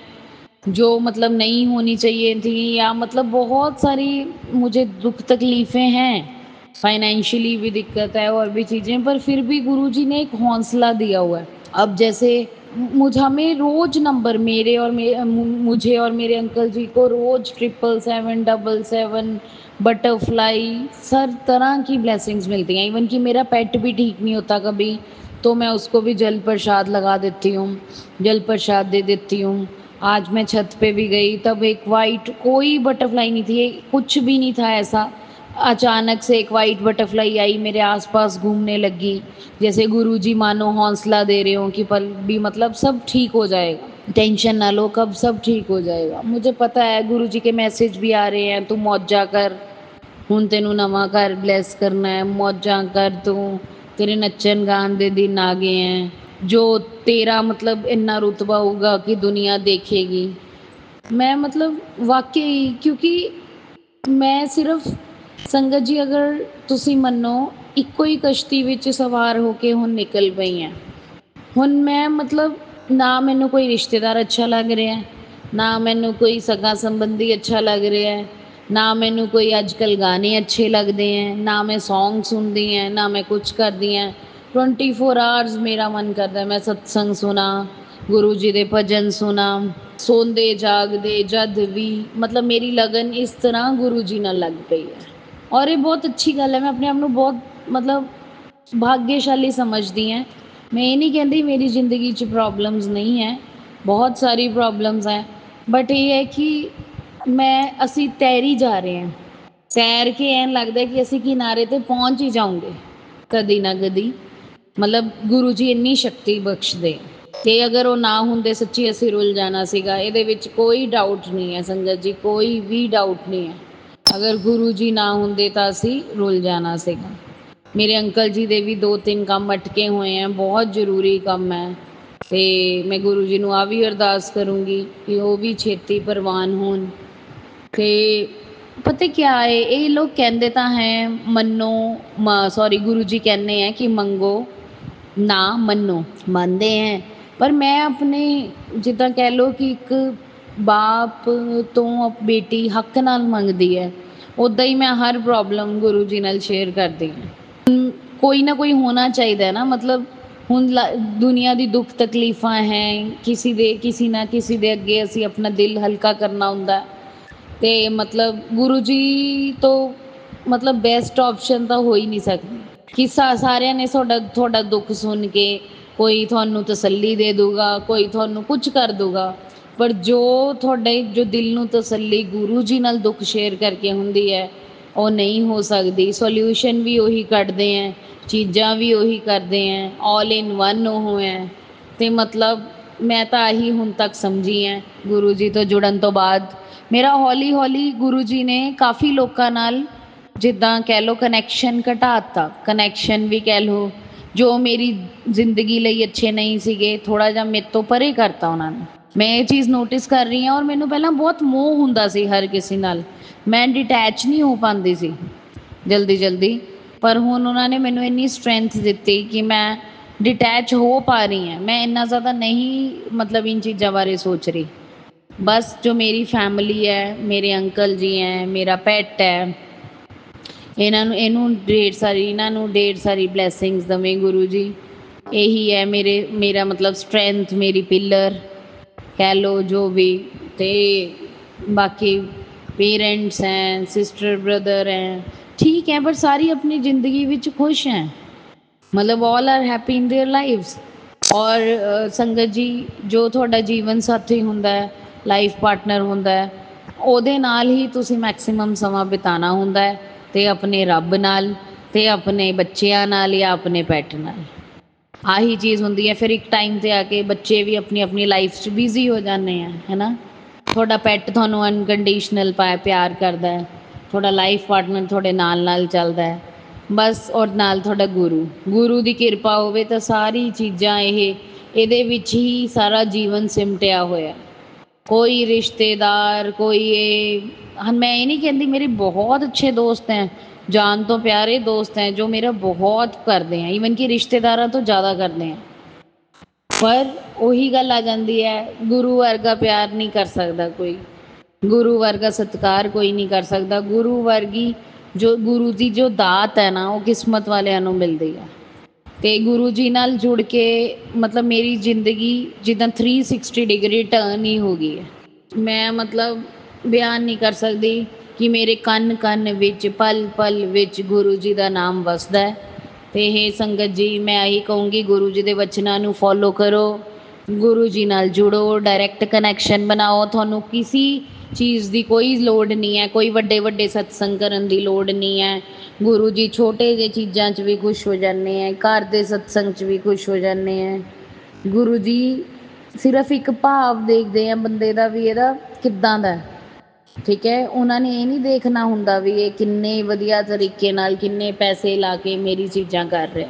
जो मतलब नहीं होनी चाहिए थी, या मतलब बहुत सारी मुझे दुख तकलीफ़ें हैं, फाइनेंशियली भी दिक्कत है और भी चीज़ें, पर फिर भी गुरुजी ने एक हौसला दिया हुआ है। अब जैसे मुझ हमें रोज़ नंबर मुझे और मेरे अंकल जी को रोज़ 777 बटरफ्लाई हर तरह की ब्लेसिंग्स मिलती हैं। इवन कि मेरा पेट भी ठीक नहीं होता कभी, तो मैं उसको भी जल प्रसाद लगा देती हूँ, जल प्रसाद दे देती हूँ। आज मैं छत पे भी गई, तब एक वाइट, कोई बटरफ्लाई नहीं थी, कुछ भी नहीं था ऐसा, अचानक से एक वाइट बटरफ्लाई आई, मेरे आसपास घूमने लगी, जैसे गुरुजी मानो हौसला दे रहे हो कि पल भी मतलब सब ठीक हो जाएगा, टेंशन ना लो, कब सब ठीक हो जाएगा। मुझे पता है गुरुजी के मैसेज भी आ रहे हैं, तू मौजा कर, ਹੁਣ ਤੈਨੂੰ नवा घर ब्लेस करना है, मौजा कर तू, तेरे नच्चन गान दे दिन आ गए हैं, जो तेरा मतलब इन्ना रुतबा होगा कि दुनिया देखेगी। मैं मतलब वाकई, क्योंकि मैं सिर्फ संगत जी, अगर ਤੁਸੀਂ ਮੰਨੋ ਇੱਕੋ ਹੀ ਕਸ਼ਤੀ ਵਿੱਚ ਸਵਾਰ ਹੋ ਕੇ ਹੁਣ ਨਿਕਲ ਪਈ ਹਾਂ। ਹੁਣ ਮੈਂ मतलब ना मैनू कोई रिश्तेदार अच्छा लग रहा है, ना मैनू कोई सगा संबंधी अच्छा लग रहा है, ना मैनू कोई अजकल गाने अच्छे लगते हैं, ना मैं सॉन्ग सुनती हैं, ना मैं कुछ करती हैं। 24 आवर्स मेरा मन करता है मैं सत्संग सुना, गुरु जी दे भजन सुना, सोंदे जागदे जद भी, मतलब मेरी लगन इस तरह गुरु जी नाल लग पई है। और ये बहुत अच्छी गल है, मैं अपने आप नूं बहुत मतलब भाग्यशाली समझदी हैं। मैं ये नहीं कहती मेरी ज़िंदगी च प्रॉब्लम्स नहीं है, बहुत सारी प्रॉब्लम्स हैं, बट ये है कि ਅਸੀਂ तैरी जा रहे हैं, तैर के ਐਂ लगदा कि ਅਸੀਂ किनारे ते पहुंच ही जाऊंगे कदी ना कदी। मतलब गुरु जी ਇੰਨੀ शक्ति बख्शदे ਤੇ ਅਗਰ ਉਹ ਨਾ ਹੁੰਦੇ ਸੱਚੀ ਅਸੀਂ ਰੁੱਲ ਜਾਣਾ ਸੀਗਾ। ਇਹਦੇ ਵਿੱਚ ਕੋਈ ਡਾਊਟ ਨਹੀਂ ਹੈ ਸੰਗਤ ਜੀ, ਕੋਈ ਵੀ ਡਾਊਟ ਨਹੀਂ ਹੈ। ਅਗਰ ਗੁਰੂ ਜੀ ਨਾ ਹੁੰਦੇ ਤਾਂ ਅਸੀਂ ਰੁੱਲ ਜਾਣਾ ਸੀਗਾ। ਮੇਰੇ ਅੰਕਲ ਜੀ ਦੇ ਵੀ 2-3 ਕੰਮ ਅਟਕੇ ਹੋਏ ਹੈ, ਬਹੁਤ ਜ਼ਰੂਰੀ ਕੰਮ ਹੈ, ਤੇ ਮੈਂ ਗੁਰੂ ਜੀ ਨੂੰ ਆ ਵੀ ਅਰਦਾਸ ਕਰੂੰਗੀ ਕਿ ਉਹ ਵੀ ਛੇਤੀ ਪ੍ਰਵਾਨ ਹੋਣ। ਤੇ ਪਤਾ ਕਿਆ ਹੈ, ਇਹ ਲੋਕ ਕਹਿੰਦੇ ਤਾਂ ਹੈ ਮੰਨੋ, ਸੌਰੀ ਗੁਰੂ ਜੀ ਕਹਿੰਦੇ ਹੈ ਕਿ ਮੰਗੋ ਨਾ ਮੰਨੋ, ਮੰਨਦੇ ਹੈ, ਪਰ ਮੈਂ ਆਪਣੇ ਜਿੱਦਾਂ ਕਹਿ ਲਓ ਕਿ ਇੱਕ ਬਾਪ ਤੋਂ ਬੇਟੀ ਹੱਕ ਨਾਲ ਮੰਗਦੀ ਹੈ, ਉੱਦਾਂ ਹੀ ਮੈਂ ਹਰ ਪ੍ਰੋਬਲਮ ਗੁਰੂ ਜੀ ਨਾਲ ਸ਼ੇਅਰ ਕਰਦੀ ਹਾਂ। ਕੋਈ ਨਾ ਕੋਈ ਹੋਣਾ ਚਾਹੀਦਾ ਨਾ, ਮਤਲਬ ਹੁਣ ਦੁਨੀਆ ਦੀ ਦੁੱਖ ਤਕਲੀਫਾਂ ਹੈ, ਕਿਸੇ ਨਾ ਕਿਸੇ ਦੇ ਅੱਗੇ ਅਸੀਂ ਆਪਣਾ ਦਿਲ ਹਲਕਾ ਕਰਨਾ ਹੁੰਦਾ, ਤੇ ਮਤਲਬ ਗੁਰੂ ਜੀ ਤੋਂ ਮਤਲਬ ਬੈਸਟ ਆਪਸ਼ਨ ਤਾਂ ਹੋ ਹੀ ਨਹੀਂ ਸਕਦੀ ਕਿ ਸਾਰਿਆਂ ਨੇ ਤੁਹਾਡਾ ਦੁੱਖ ਸੁਣ ਕੇ ਕੋਈ ਤੁਹਾਨੂੰ ਤਸੱਲੀ ਦੇ ਦੂਗਾ, ਕੋਈ ਤੁਹਾਨੂੰ ਕੁਝ ਕਰ ਦੂਗਾ, ਪਰ ਜੋ ਤੁਹਾਡੇ ਜੋ ਦਿਲ ਨੂੰ ਤਸੱਲੀ ਗੁਰੂ ਜੀ ਨਾਲ ਦੁੱਖ ਸ਼ੇਅਰ ਕਰਕੇ ਹੁੰਦੀ ਹੈ, ਉਹ ਨਹੀਂ ਹੋ ਸਕਦੀ। ਸੋਲਿਊਸ਼ਨ ਵੀ ਉਹੀ ਕੱਢਦੇ ਹੈ, ਚੀਜ਼ਾਂ ਵੀ ਉਹੀ ਕਰਦੇ ਹੈ, ਆਲ ਇਨ ਵਨ ਉਹ ਹੈ। ਤੇ ਮਤਲਬ ਮੈਂ ਤਾਂ ਆਹੀ ਹੁਣ ਤੱਕ ਸਮਝੀ ਹੈ ਗੁਰੂ ਜੀ ਤੋਂ ਜੁੜਨ ਤੋਂ ਬਾਅਦ। ਮੇਰਾ ਹੌਲੀ ਹੌਲੀ ਗੁਰੂ ਜੀ ਨੇ ਕਾਫੀ ਲੋਕਾਂ ਨਾਲ ਜਿੱਦਾਂ ਕਹਿ ਲਓ ਕਨੈਕਸ਼ਨ ਘਟਾਤਾ, ਕਨੈਕਸ਼ਨ ਵੀ ਕਹਿ ਲਓ ਜੋ ਮੇਰੀ ਜ਼ਿੰਦਗੀ ਲਈ ਅੱਛੇ ਨਹੀਂ ਸੀਗੇ, ਥੋੜ੍ਹਾ ਜਿਹਾ ਮੇਰੇ ਤੋਂ ਪਰੇ ਕਰਤਾ ਉਹਨਾਂ ਨੇ। ਮੈਂ ਇਹ ਚੀਜ਼ ਨੋਟਿਸ ਕਰ ਰਹੀ ਹਾਂ, ਔਰ ਮੈਨੂੰ ਪਹਿਲਾਂ ਬਹੁਤ ਮੋਹ ਹੁੰਦਾ ਸੀ ਹਰ ਕਿਸੇ ਨਾਲ, ਮੈਂ ਡਿਟੈਚ ਨਹੀਂ ਹੋ ਪਾਉਂਦੀ ਸੀ ਜਲਦੀ, ਪਰ ਹੁਣ ਉਹਨਾਂ ਨੇ ਮੈਨੂੰ ਇੰਨੀ ਸਟਰੈਂਥ ਦਿੱਤੀ ਕਿ ਮੈਂ ਡਿਟੈਚ ਹੋ ਪਾ ਰਹੀ ਹਾਂ। ਮੈਂ ਇੰਨਾ ਜ਼ਿਆਦਾ ਨਹੀਂ ਮਤਲਬ ਇਨ ਚੀਜ਼ਾਂ ਬਾਰੇ ਸੋਚ ਰਹੀ। ਬਸ ਜੋ ਮੇਰੀ ਫੈਮਿਲੀ ਹੈ, ਮੇਰੇ ਅੰਕਲ ਜੀ ਹੈ, ਮੇਰਾ ਪੈਟ ਹੈ, ਇਹਨੂੰ ਢੇਰ ਸਾਰੀ ਬਲੈਸਿੰਗਸ ਦਵੇਂ ਗੁਰੂ ਜੀ। ਇਹੀ ਹੈ ਮੇਰਾ ਮਤਲਬ ਸਟਰੈਂਥ, ਮੇਰੀ ਪਿੱਲਰ ਕਹਿ ਲਓ ਜੋ ਵੀ। ਤੇ ਬਾਕੀ ਪੇਰੈਂਟਸ ਹੈ, ਸਿਸਟਰ ਬ੍ਰਦਰ ਹੈ, ਠੀਕ ਹੈ, ਪਰ ਸਾਰੀ ਆਪਣੀ ਜ਼ਿੰਦਗੀ ਵਿੱਚ ਖੁਸ਼ ਹੈ, ਮਤਲਬ all are happy in there lives. ਔਰ ਸੰਗਤ ਜੀ, ਜੋ ਤੁਹਾਡਾ ਜੀਵਨ ਸਾਥੀ ਹੁੰਦਾ ਹੈ, ਲਾਈਫ ਪਾਰਟਨਰ ਹੁੰਦਾ ਹੈ, ਉਹਦੇ ਨਾਲ ਹੀ ਤੁਸੀਂ ਮੈਕਸੀਮਮ ਸਮਾਂ ਬਿਤਾਉਣਾ ਹੁੰਦਾ ਹੈ, ਤੇ ਆਪਣੇ ਰੱਬ ਨਾਲ, ਤੇ ਆਪਣੇ ਬੱਚਿਆਂ ਨਾਲ ਜਾਂ ਆਪਣੇ ਪੈਟ ਨਾਲ। ਆਹੀ ਚੀਜ਼ ਹੁੰਦੀ ਹੈ। ਫਿਰ ਇੱਕ ਟਾਈਮ 'ਤੇ ਆ ਕੇ ਬੱਚੇ ਵੀ ਆਪਣੀ ਆਪਣੀ ਲਾਈਫ 'ਚ ਬਿਜ਼ੀ ਹੋ ਜਾਂਦੇ ਆ, ਹੈ ਨਾ। ਤੁਹਾਡਾ ਪੈਟ ਤੁਹਾਨੂੰ ਅਨਕੰਡੀਸ਼ਨਲ ਪਿਆਰ ਕਰਦਾ ਹੈ, ਤੁਹਾਡਾ ਲਾਈਫ ਪਾਰਟਨਰ ਤੁਹਾਡੇ ਨਾਲ ਚੱਲਦਾ ਹੈ, ਬਸ। ਔਰ ਨਾਲ ਤੁਹਾਡਾ ਗੁਰੂ ਦੀ ਕਿਰਪਾ ਹੋਵੇ ਤਾਂ ਸਾਰੀ ਚੀਜ਼ਾਂ ਇਹਦੇ ਵਿੱਚ ਹੀ ਸਾਰਾ ਜੀਵਨ ਸਿਮਟਿਆ ਹੋਇਆ। ਕੋਈ ਰਿਸ਼ਤੇਦਾਰ, ਮੈਂ ਇਹ ਨਹੀਂ ਕਹਿੰਦੀ, ਮੇਰੇ ਬਹੁਤ ਅੱਛੇ ਦੋਸਤ ਹੈ, ਜਾਨ ਤੋਂ ਪਿਆਰੇ ਦੋਸਤ ਹੈ ਜੋ ਮੇਰਾ ਬਹੁਤ ਕਰਦੇ ਹੈ, ਈਵਨ ਕਿ ਰਿਸ਼ਤੇਦਾਰਾਂ ਤੋਂ ਜ਼ਿਆਦਾ ਕਰਦੇ ਹੈ। ਪਰ ਉਹੀ ਗੱਲ ਆ ਜਾਂਦੀ ਹੈ, ਗੁਰੂ ਵਰਗਾ ਪਿਆਰ ਨਹੀਂ ਕਰ ਸਕਦਾ ਕੋਈ, ਗੁਰੂ ਵਰਗਾ ਸਤਿਕਾਰ ਕੋਈ ਨਹੀਂ ਕਰ ਸਕਦਾ। ਗੁਰੂ ਵਰਗੀ ਗੁਰੂ ਦੀ ਜੋ ਦਾਤ ਹੈ ਨਾ, ਉਹ ਕਿਸਮਤ ਵਾਲਿਆਂ ਨੂੰ ਮਿਲਦੀ ਹੈ। ਤੇ ਗੁਰੂ ਜੀ ਨਾਲ ਜੁੜ ਕੇ ਮਤਲਬ ਮੇਰੀ ਜ਼ਿੰਦਗੀ ਜਿੱਦਾਂ 360 ਡਿਗਰੀ ਟਰਨ ਹੀ ਹੋ ਗਈ ਹੈ। ਮੈਂ ਮਤਲਬ ਬਿਆਨ ਨਹੀਂ ਕਰ ਸਕਦੀ ਕਿ ਮੇਰੇ ਕੰਨ ਵਿੱਚ ਪਲ ਵਿੱਚ ਗੁਰੂ ਜੀ ਦਾ ਨਾਮ ਵਸਦਾ ਹੈ। ਤੇ ਇਹ ਸੰਗਤ ਜੀ, ਮੈਂ ਇਹੀ ਕਹੂੰਗੀ, ਗੁਰੂ ਜੀ ਦੇ ਵਚਨਾਂ ਨੂੰ ਫੋਲੋ ਕਰੋ, ਗੁਰੂ ਜੀ ਨਾਲ ਜੁੜੋ, ਡਾਇਰੈਕਟ ਕਨੈਕਸ਼ਨ ਬਣਾਓ। ਤੁਹਾਨੂੰ ਕਿਸੇ ਚੀਜ਼ ਦੀ ਕੋਈ ਲੋੜ ਨਹੀਂ ਹੈ, ਕੋਈ ਵੱਡੇ ਸਤਸੰਗ ਕਰਨ ਦੀ ਲੋੜ ਨਹੀਂ ਹੈ। ਗੁਰੂ ਜੀ ਛੋਟੇ ਜਿਹੇ ਚੀਜ਼ਾਂ 'ਚ ਵੀ ਖੁਸ਼ ਹੋ ਜਾਂਦੇ ਹੈ, ਘਰ ਦੇ ਸਤਸੰਗ 'ਚ ਵੀ ਖੁਸ਼ ਹੋ ਜਾਂਦੇ ਹੈ। ਗੁਰੂ ਜੀ ਸਿਰਫ ਇੱਕ ਭਾਵ ਦੇਖਦੇ ਆ ਬੰਦੇ ਦਾ ਵੀ ਇਹਦਾ ਕਿੱਦਾਂ ਦਾ, ਠੀਕ ਹੈ। ਉਹਨਾਂ ਨੇ ਇਹ ਨਹੀਂ ਦੇਖਣਾ ਹੁੰਦਾ ਵੀ ਇਹ ਕਿੰਨੇ ਵਧੀਆ ਤਰੀਕੇ ਨਾਲ ਕਿੰਨੇ ਪੈਸੇ ਲਾ ਕੇ ਮੇਰੀ ਚੀਜ਼ਾਂ ਕਰ ਰਿਹਾ।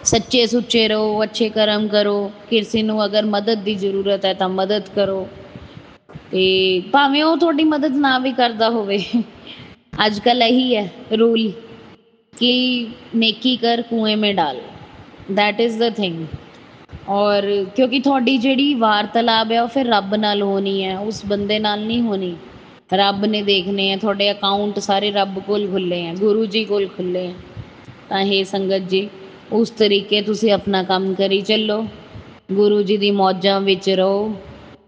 ਸੱਚੇ ਸੁੱਚੇ ਰਹੋ, ਅੱਛੇ ਕਰਮ ਕਰੋ, ਕਿਸੇ ਨੂੰ ਅਗਰ ਮਦਦ ਦੀ ਜ਼ਰੂਰਤ ਹੈ ਤਾਂ ਮਦਦ ਕਰੋ, ਤੇ ਭਾਵੇਂ ਉਹ ਤੁਹਾਡੀ ਮਦਦ ਨਾ ਵੀ ਕਰਦਾ ਹੋਵੇ। ਅੱਜ ਕੱਲ੍ਹ ਇਹੀ ਹੈ ਰੂਲ ਕਿ ਨੇਕੀ ਕਰ ਕੁएं में डाल, दैट इज़ द थिंग। ਔਰ ਕਿਉਂਕਿ ਤੁਹਾਡੀ ਜਿਹੜੀ ਵਾਰਤਾਲਾਪ ਹੈ ਉਹ ਫਿਰ ਰੱਬ ਨਾਲ ਹੋਣੀ ਹੈ, ਉਸ ਬੰਦੇ ਨਾਲ ਨਹੀਂ ਹੋਣੀ। ਰੱਬ ਨੇ ਦੇਖਣੇ ਹੈ, ਤੁਹਾਡੇ ਅਕਾਊਂਟ ਸਾਰੇ ਰੱਬ ਕੋਲ ਖੁੱਲ੍ਹੇ ਹੈ, ਗੁਰੂ ਜੀ ਕੋਲ ਖੁੱਲ੍ਹੇ ਹੈ। ਤਾਂ ਇਹ ਸੰਗਤ ਜੀ, ਉਸ ਤਰੀਕੇ ਤੁਸੀਂ ਆਪਣਾ ਕੰਮ ਕਰੀ ਚੱਲੋ। ਗੁਰੂ ਜੀ ਦੀ ਮੌਜਾਂ ਵਿੱਚ ਰਹੋ,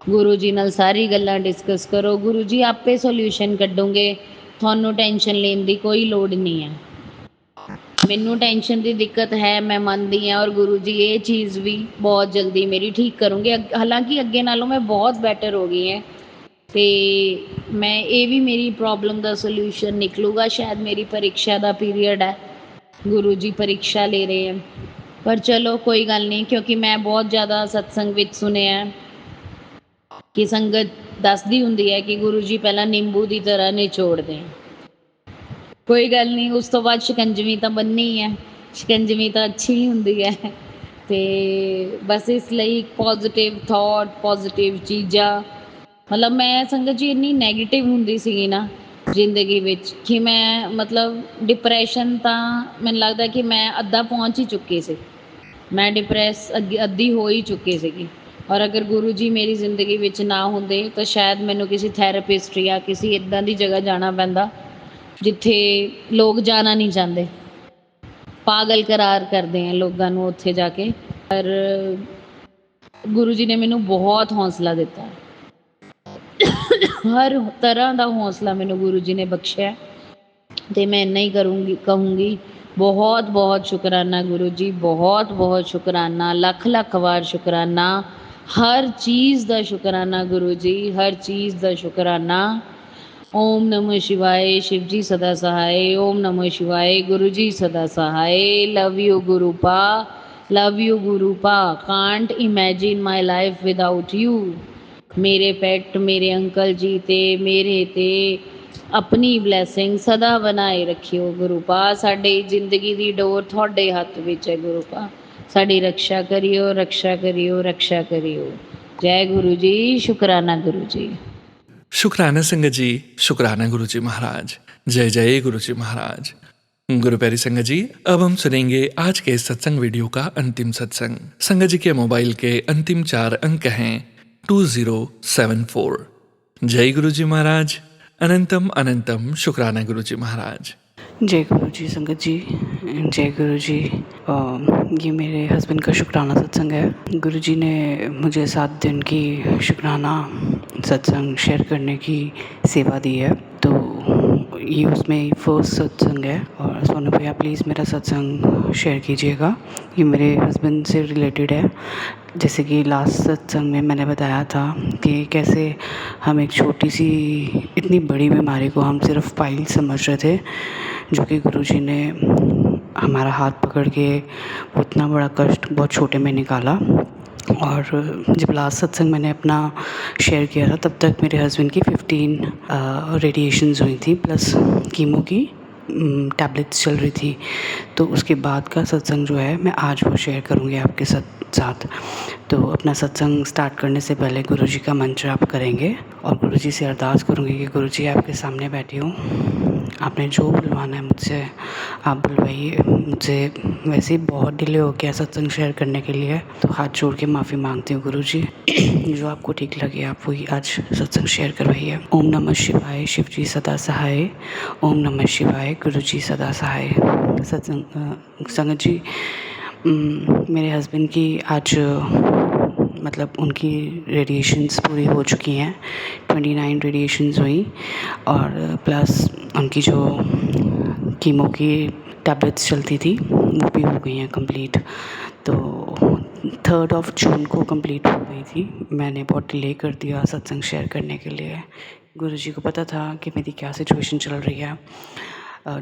ਗੁਰੂ ਜੀ ਨਾਲ ਸਾਰੀ ਗੱਲਾਂ ਡਿਸਕਸ ਕਰੋ, ਗੁਰੂ ਜੀ ਆਪੇ ਸੋਲਿਊਸ਼ਨ ਕੱਢੋਗੇ, ਤੁਹਾਨੂੰ ਟੈਨਸ਼ਨ ਲੈਣ ਦੀ ਕੋਈ ਲੋੜ ਨਹੀਂ ਹੈ। ਮੈਨੂੰ ਟੈਨਸ਼ਨ ਦੀ ਦਿੱਕਤ ਹੈ, ਮੈਂ ਮੰਨਦੀ ਹਾਂ, ਔਰ ਗੁਰੂ ਜੀ ਇਹ ਚੀਜ਼ ਵੀ ਬਹੁਤ ਜਲਦੀ ਮੇਰੀ ਠੀਕ ਕਰੋਗੇ। ਹਾਲਾਂਕਿ ਅੱਗੇ ਨਾਲੋਂ ਮੈਂ ਬਹੁਤ ਬੈਟਰ ਹੋ ਗਈ ਹਾਂ, ਅਤੇ ਮੈਂ ਇਹ ਵੀ ਮੇਰੀ ਪ੍ਰੋਬਲਮ ਦਾ ਸੋਲਿਊਸ਼ਨ ਨਿਕਲੂਗਾ। ਸ਼ਾਇਦ ਮੇਰੀ ਪ੍ਰੀਖਿਆ ਦਾ ਪੀਰੀਅਡ ਹੈ, ਗੁਰੂ ਜੀ ਪ੍ਰੀਖਿਆ ਲੈ ਰਹੇ ਹੈ, ਪਰ ਚਲੋ ਕੋਈ ਗੱਲ ਨਹੀਂ, ਕਿਉਂਕਿ ਮੈਂ ਬਹੁਤ ਜ਼ਿਆਦਾ ਸਤਸੰਗ ਵਿੱਚ ਸੁਣਿਆ ਕਿ ਸੰਗਤ ਦੱਸਦੀ ਹੁੰਦੀ ਹੈ ਕਿ ਗੁਰੂ ਜੀ ਪਹਿਲਾਂ ਨਿੰਬੂ ਦੀ ਤਰ੍ਹਾਂ ਨਿਚੋੜਦੇ। ਕੋਈ ਗੱਲ ਨਹੀਂ, ਉਸ ਤੋਂ ਬਾਅਦ ਸ਼ਿਕੰਜਵੀ ਤਾਂ ਬੰਨ੍ਹਣੀ ਹੈ, ਸ਼ਿਕੰਜਵੀ ਤਾਂ ਅੱਛੀ ਹੀ ਹੁੰਦੀ ਹੈ। ਅਤੇ ਬਸ ਇਸ ਲਈ ਪੋਜ਼ੀਟਿਵ ਥੋਟ, ਪੋਜ਼ੀਟਿਵ ਚੀਜ਼ਾਂ, ਮਤਲਬ ਮੈਂ ਸੰਗਤ ਜੀ ਇੰਨੀ ਨੈਗੇਟਿਵ ਹੁੰਦੀ ਸੀਗੀ ਨਾ ਜ਼ਿੰਦਗੀ ਵਿੱਚ ਕਿ ਮੈਂ ਮਤਲਬ ਡਿਪਰੈਸ਼ਨ ਤਾਂ ਮੈਨੂੰ ਲੱਗਦਾ ਕਿ ਮੈਂ ਅੱਧਾ ਪਹੁੰਚ ਹੀ ਚੁੱਕੀ ਸੀ, ਮੈਂ ਡਿਪਰੈਸ ਅੱਧੀ ਹੋ ਹੀ ਚੁੱਕੀ ਸੀਗੀ। ਔਰ ਅਗਰ ਗੁਰੂ ਜੀ ਮੇਰੀ ਜ਼ਿੰਦਗੀ ਵਿੱਚ ਨਾ ਹੁੰਦੇ ਤਾਂ ਸ਼ਾਇਦ ਮੈਨੂੰ ਕਿਸੇ ਥੈਰੇਪਿਸਟ ਜਾਂ ਕਿਸੇ ਇੱਦਾਂ ਦੀ ਜਗ੍ਹਾ ਜਾਣਾ ਪੈਂਦਾ ਜਿੱਥੇ ਲੋਕ ਜਾਣਾ ਨਹੀਂ ਚਾਹੁੰਦੇ, ਪਾਗਲ ਕਰਾਰ ਕਰਦੇ ਆ ਲੋਕਾਂ ਨੂੰ ਉੱਥੇ ਜਾ ਕੇ। ਪਰ ਗੁਰੂ ਜੀ ਨੇ ਮੈਨੂੰ ਬਹੁਤ ਹੌਸਲਾ ਦਿੱਤਾ, ਹਰ ਤਰ੍ਹਾਂ ਦਾ ਹੌਸਲਾ ਮੈਨੂੰ ਗੁਰੂ ਜੀ ਨੇ ਬਖਸ਼ਿਆ, ਅਤੇ ਮੈਂ ਇੰਨਾ ਹੀ ਕਹੂੰਗੀ ਬਹੁਤ ਬਹੁਤ ਸ਼ੁਕਰਾਨਾ ਗੁਰੂ ਜੀ, ਬਹੁਤ ਬਹੁਤ ਸ਼ੁਕਰਾਨਾ, ਲੱਖ ਲੱਖ ਵਾਰ ਸ਼ੁਕਰਾਨਾ, ਹਰ ਚੀਜ਼ ਦਾ ਸ਼ੁਕਰਾਨਾ ਗੁਰੂ ਜੀ, ਹਰ ਚੀਜ਼ ਦਾ ਸ਼ੁਕਰਾਨਾ। ਓਮ ਨਮੋ ਸ਼ਿਵਾਏ, शिव जी सदा सहाय। ओम नमो शिवाय, गुरु जी सदा सहाय। लव यू गुरु पा, लव यू गुरु पा, can't imagine my life without you. मेरे पैट, मेरे अंकल जी ते मेरे ते अपनी ब्लैसिंग सदा बनाए रखियो गुरु पा। साडी जिंदगी दी डोर तुहाडे हत्थ विच है गुरु पा, साडी रक्षा करियो, रक्षा करियो, रक्षा करियो। जय गुरु जी, शुकराना गुरु जी। शुक्राना संगत जी, शुक्राना गुरु जी महाराज। जय जय गुरु जी महाराज। गुरु प्यारी संगत जी, अब हम सुनेंगे आज के इस सत्संग वीडियो का अंतिम सत्संग। संगत जी के मोबाइल के अंतिम 4 अंक हैं 2074। जय गुरु जी महाराज। अनंतम अनंतम शुक्राना गुरु जी महाराज। जय गुरु जी संगत जी, जय गुरु जी। ये मेरे हस्बैंड का शुक्राना सत्संग है। गुरु जी ने मुझे 7 दिन की शुक्राना सत्संग शेयर करने की सेवा दी है, तो ये उसमें फर्स्ट सत्संग है। और सोनू भैया प्लीज़ मेरा सत्संग शेयर कीजिएगा, ये मेरे हस्बैंड से रिलेटेड है। जैसे कि लास्ट सत्संग में मैंने बताया था कि कैसे हम एक छोटी सी इतनी बड़ी बीमारी को हम सिर्फ पाइल समझ रहे थे, जो कि गुरुजी ने हमारा हाथ पकड़ के उतना बड़ा कष्ट बहुत छोटे में निकाला। और जब लास्ट सत्संग मैंने अपना शेयर किया था, तब तक मेरे हस्बैंड की 15 रेडिएशंस हुई थी, प्लस कीमो की टैबलेट्स चल रही थी। तो उसके बाद का सत्संग जो है मैं आज वो शेयर करूँगी आपके साथ। तो अपना सत्संग स्टार्ट करने से पहले गुरुजी का मंत्र आप करेंगे और गुरुजी से अरदास करूँगी कि गुरुजी आपके सामने बैठी हूँ, आपने जो बुलवाना है मुझसे आप बुलवाइए। मुझसे वैसे ही बहुत डिले हो गया सत्संग शेयर करने के लिए, तो हाथ जोड़ के माफ़ी मांगती हूँ गुरुजी। जो आपको ठीक लगे आप वही आज सत्संग शेयर करवाइए। ओम नमः शिवाय, शिव जी सदा सहाय। ओम नमः शिवाय, गुरु जी सदा सहाय। सत्संग संगत जी, मेरे हस्बैंड की आज मतलब उनकी रेडिएशंस पूरी हो चुकी हैं, 29 रेडिएशंस हुई, और प्लस उनकी जो कीमो की टैबलेट्स चलती थी वो भी हो गई हैं कंप्लीट। तो 3 जून को कंप्लीट हो गई थी। मैंने बहुत डिले कर दिया सत्संग शेयर करने के लिए। गुरुजी को पता था कि मेरी क्या सिचुएशन चल रही है।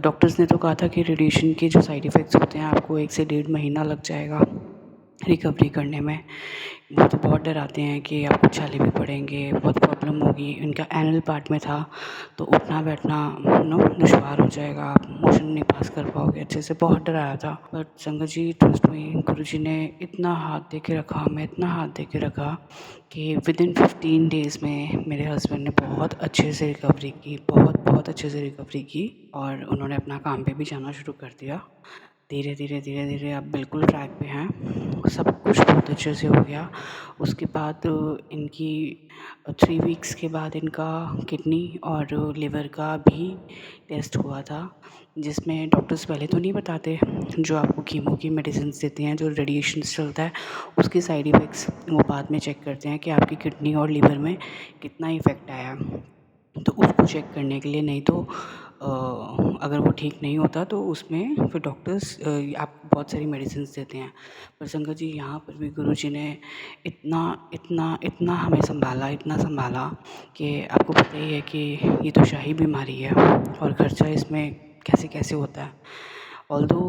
डॉक्टर्स ने तो कहा था कि रेडिएशन के जो साइड इफ़ेक्ट्स होते हैं आपको 1 से 1.5 महीना लग जाएगा रिकवरी करने में। वो तो बहुत डराते हैं कि आपको छाले भी पड़ेंगे, बहुत प्रॉब्लम होगी। उनका एनल पार्ट में था, तो उठना बैठना दुश्वार हो जाएगा, आप मोशन नहीं पास कर पाओगे अच्छे से, बहुत डराया था। बट संगत जी ट्रस्ट में गुरुजी ने इतना हाथ दे के रखा, मैं इतना हाथ दे के रखा कि विदिन 15 डेज़ में मेरे हस्बैंड ने बहुत अच्छे से रिकवरी की, बहुत अच्छे से रिकवरी की, और उन्होंने अपना काम पे भी जाना शुरू कर दिया। धीरे धीरे अब बिल्कुल ट्रैक पे हैं, सब कुछ बहुत अच्छे से हो गया। उसके बाद इनकी 3 वीक्स के बाद इनका किडनी और लिवर का भी टेस्ट हुआ था, जिसमें डॉक्टर्स पहले तो नहीं बताते जो आपको कीमो की मेडिसिन देते हैं, जो रेडिएशन चलता है उसके साइड इफ़ेक्ट्स वो बाद में चेक करते हैं कि आपकी किडनी और लीवर में कितना इफ़ेक्ट आया, तो उसको चेक करने के लिए। नहीं तो अगर वो ठीक नहीं होता तो उसमें फिर डॉक्टर्स आपको बहुत सारी मेडिसिन देते हैं। पर संगत जी, यहाँ पर भी गुरुजी ने इतना इतना इतना हमें संभाला, इतना संभाला कि आपको पता ही है कि ये तो शाही बीमारी है और खर्चा इसमें कैसे कैसे होता है। ऑल्दो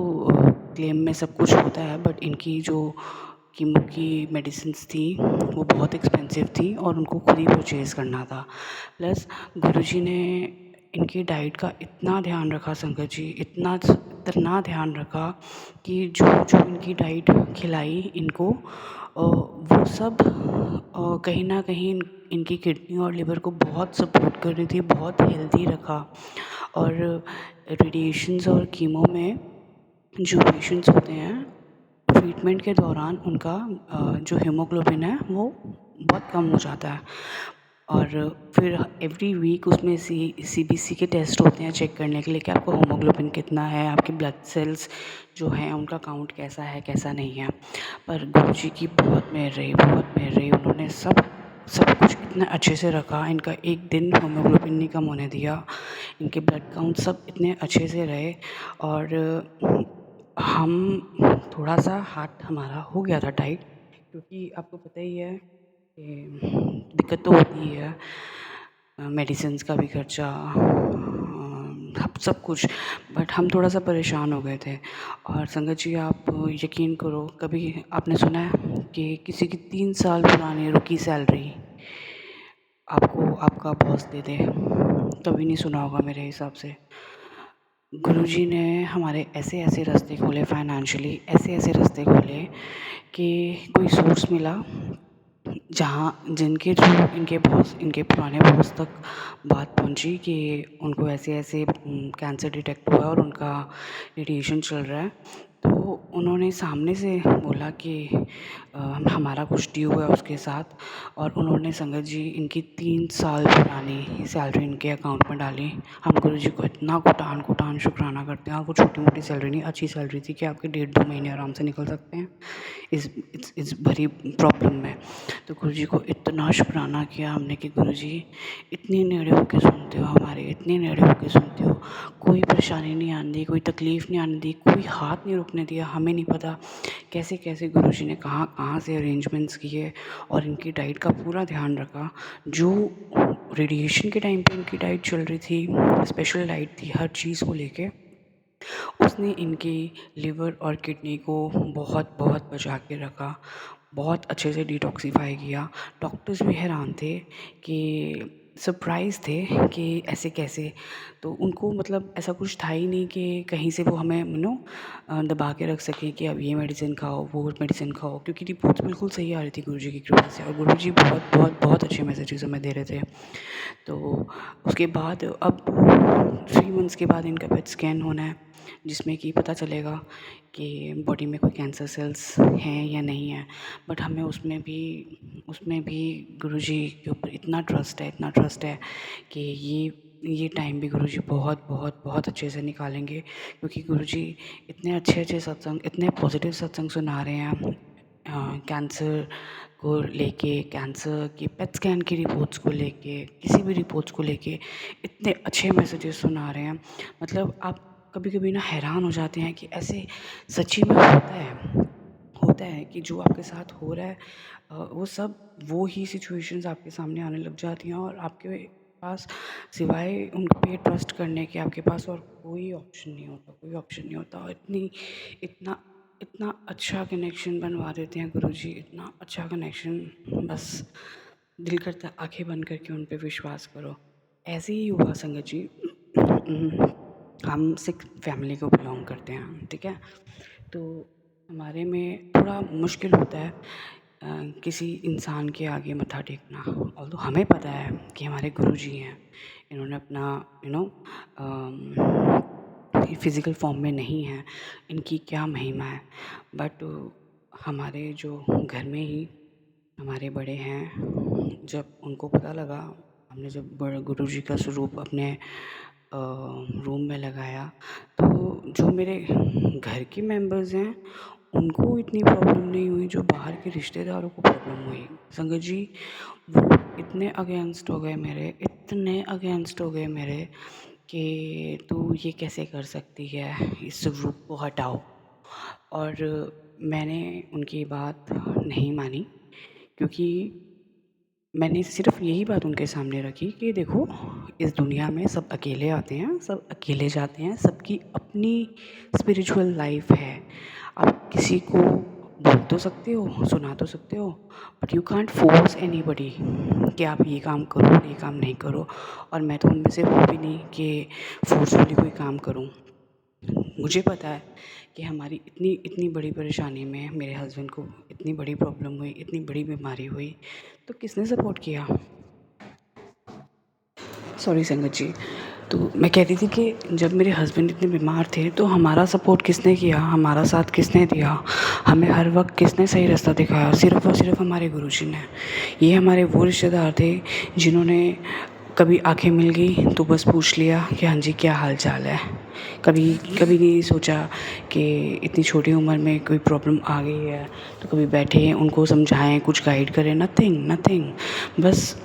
क्लेम में सब कुछ होता है, बट इनकी जो कीमो की मेडिसिन्स थी वो बहुत एक्सपेंसिव थी और उनको खुद ही परचेज़ करना था। प्लस गुरुजी ने इनकी डाइट का इतना ध्यान रखा संगत जी, इतना ध्यान रखा कि जो जो इनकी डाइट खिलाई इनको वो सब कहीं ना कहीं इनकी किडनी और लिवर को बहुत सपोर्ट कर रही थी, बहुत हेल्दी रखा। और रेडिएशंस और कीमो में जो पेशेंट्स होते हैं, ट्रीटमेंट के दौरान उनका जो हीमोग्लोबिन है वो बहुत कम हो जाता है। और फिर एवरी वीक उसमें सीबीसी के टेस्ट होते हैं चेक करने के लिए कि आपका हीमोग्लोबिन कितना है, आपके ब्लड सेल्स जो हैं उनका काउंट कैसा है कैसा नहीं है। पर गुरुजी की बहुत मेहर रही, बहुत मेहर रही। उन्होंने सब कुछ इतना अच्छे से रखा, इनका एक दिन हीमोग्लोबिन नहीं कम होने दिया, इनके ब्लड काउंट सब इतने अच्छे से रहे। और हम थोड़ा सा हाथ हमारा हो गया था टाइट, क्योंकि आपको पता ही है कि दिक्कत तो होती ही है, मेडिसिन्स का भी खर्चा, सब कुछ। बट हम थोड़ा सा परेशान हो गए थे। और संगत जी, आप यकीन करो, कभी आपने सुना है कि किसी की 3 साल पुरानी रुकी सैलरी आपको आपका बॉस दे दे? कभी नहीं सुना होगा मेरे हिसाब से। गुरुजी ने हमारे ऐसे ऐसे रास्ते खोले, फाइनेंशियली ऐसे ऐसे रास्ते खोले कि कोई सोर्स मिला जहाँ जिनके थ्रू इनके पुराने बॉस तक बात पहुंची कि उनको ऐसे ऐसे कैंसर डिटेक्ट हुआ और उनका रेडिएशन चल रहा है। तो उन्होंने सामने से बोला कि हमारा कुछ ड्यू है उसके साथ। और उन्होंने संगत जी इनकी 3 साल पुरानी सैलरी इनके अकाउंट में डाली। हम गुरुजी को इतना कुटान शुक्राना करते हैं। और वो छोटी मोटी सैलरी नहीं, अच्छी सैलरी थी कि आपके 1.5-2 महीने आराम से निकल सकते हैं इस भरी प्रॉब्लम में। तो गुरुजी को इतना शुक्राना किया हमने कि गुरुजी इतनी नेड़े होके सुनते हो हमारे, इतनी नेड़े होके सुनते हो, कोई परेशानी नहीं आने दी, कोई तकलीफ़ नहीं आने दी, कोई हाथ नहीं रुकने दिया। हमें नहीं पता कैसे कैसे गुरुजी ने कहाँ से अरेंजमेंट्स किए और इनकी डाइट का पूरा ध्यान रखा। जो रेडिएशन के टाइम पे इनकी डाइट चल रही थी, स्पेशल डाइट थी हर चीज़ को लेके, उसने इनकी लिवर और किडनी को बहुत बहुत बचा के रखा, बहुत अच्छे से डिटॉक्सिफाई किया। डॉक्टर्स भी हैरान थे कि सरप्राइज़ थे कि ऐसे कैसे। तो उनको मतलब ऐसा कुछ था ही नहीं कि कहीं से वो हमें दबा के रख सकें कि अब ये मेडिसिन खाओ, वो मेडिसिन खाओ, क्योंकि रिपोर्ट्स बिल्कुल सही आ रही थी गुरुजी की कृपा से। और गुरुजी बहुत बहुत बहुत अच्छे मैसेजेस हमें दे रहे थे। तो उसके बाद अब 3 मंथ्स के बाद इनका पेट स्कैन होना है, जिसमें कि पता चलेगा कि बॉडी में कोई कैंसर सेल्स हैं या नहीं है। बट हमें उसमें भी गुरुजी के ऊपर इतना ट्रस्ट है कि ये टाइम भी गुरुजी बहुत बहुत बहुत अच्छे से निकालेंगे, क्योंकि गुरुजी इतने अच्छे सत्संग, इतने पॉजिटिव सत्संग सुना रहे हैं कैंसर को लेके, कैंसर की पेट स्कैन की रिपोर्ट्स को लेके, किसी भी रिपोर्ट्स को लेके इतने अच्छे मैसेजेस सुना रहे हैं। मतलब आप कभी कभी ना हैरान हो जाते हैं कि ऐसे सच्ची में होता है कि जो आपके साथ हो रहा है वो सब वो ही सिचुएशंस आपके सामने आने लग जाती हैं और आपके पास सिवाय उन पे ट्रस्ट करने के आपके पास और कोई ऑप्शन नहीं होता। और इतना इतना अच्छा कनेक्शन बनवा देते हैं गुरुजी, इतना अच्छा कनेक्शन, बस दिल करता है आंखें बंद करके उन पे विश्वास करो। ऐसे ही हुआ संगत जी। हम सिख फैमिली को बिलोंग करते हैं, ठीक है। तो हमारे में थोड़ा मुश्किल होता है किसी इंसान के आगे मत्था टेकना। ऑल्दो हमें पता है कि हमारे गुरुजी हैं, इन्होंने अपना फिज़िकल फॉर्म में नहीं है, इनकी क्या महिमा है। बट हमारे जो घर में ही हमारे बड़े हैं, जब उनको पता लगा, हमने जब बड़े गुरुजी का स्वरूप अपने रूम में लगाया, तो जो मेरे घर के मेंबर्स हैं उनको इतनी प्रॉब्लम नहीं हुई जो बाहर के रिश्तेदारों को प्रॉब्लम हुई। संगत जी, वो इतने अगेंस्ट हो गए मेरे, इतने अगेंस्ट हो गए मेरे कि तू ये कैसे कर सकती है, इस रूप को हटाओ। और मैंने उनकी बात नहीं मानी, क्योंकि मैंने सिर्फ यही बात उनके सामने रखी कि देखो, इस दुनिया में सब अकेले आते हैं, सब अकेले जाते हैं, सबकी अपनी स्पिरिचुअल लाइफ है। आप किसी को बोल तो सकते हो, सुना तो सकते हो, but you can't force anybody कि आप ये काम करो, ये काम नहीं करो। और मैं तो उनमें से वो भी नहीं कि फोर्सफुली कोई काम करूं। मुझे पता है कि हमारी इतनी इतनी बड़ी परेशानी में मेरे हस्बैंड को इतनी बड़ी प्रॉब्लम हुई, इतनी बड़ी बीमारी हुई, तो किसने सपोर्ट किया? सॉरी संगत जी। तो मैं कहती थी कि जब मेरे हस्बैंड इतने बीमार थे तो हमारा सपोर्ट किसने किया, हमारा साथ किसने दिया, हमें हर वक्त किसने सही रास्ता दिखाया? सिर्फ़ और सिर्फ हमारे गुरुजी ने। ये हमारे वो रिश्तेदार थे जिन्होंने कभी आंखें मिल गई तो बस पूछ लिया कि हाँ जी क्या हाल चाल है। कभी कभी नहीं सोचा कि इतनी छोटी उम्र में कोई प्रॉब्लम आ गई है तो कभी बैठे उनको समझाएं, कुछ गाइड करें, नथिंग नथिंग। बस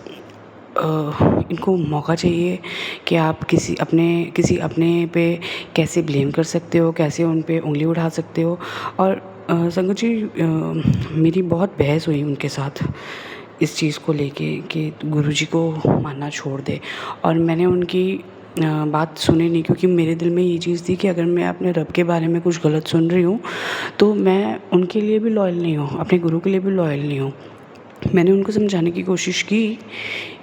इनको मौका चाहिए कि आप किसी अपने पे कैसे ब्लेम कर सकते हो, कैसे उन पे उंगली उठा सकते हो। और संगत जी, मेरी बहुत बहस हुई उनके साथ इस चीज़ को लेके कि गुरुजी को मानना छोड़ दे। और मैंने उनकी बात सुनी नहीं, क्योंकि मेरे दिल में ये चीज़ थी कि अगर मैं अपने रब के बारे में कुछ गलत सुन रही हूँ तो मैं उनके लिए भी लॉयल नहीं हूँ, अपने गुरु के लिए भी लॉयल नहीं हूँ। मैंने उनको समझाने की कोशिश की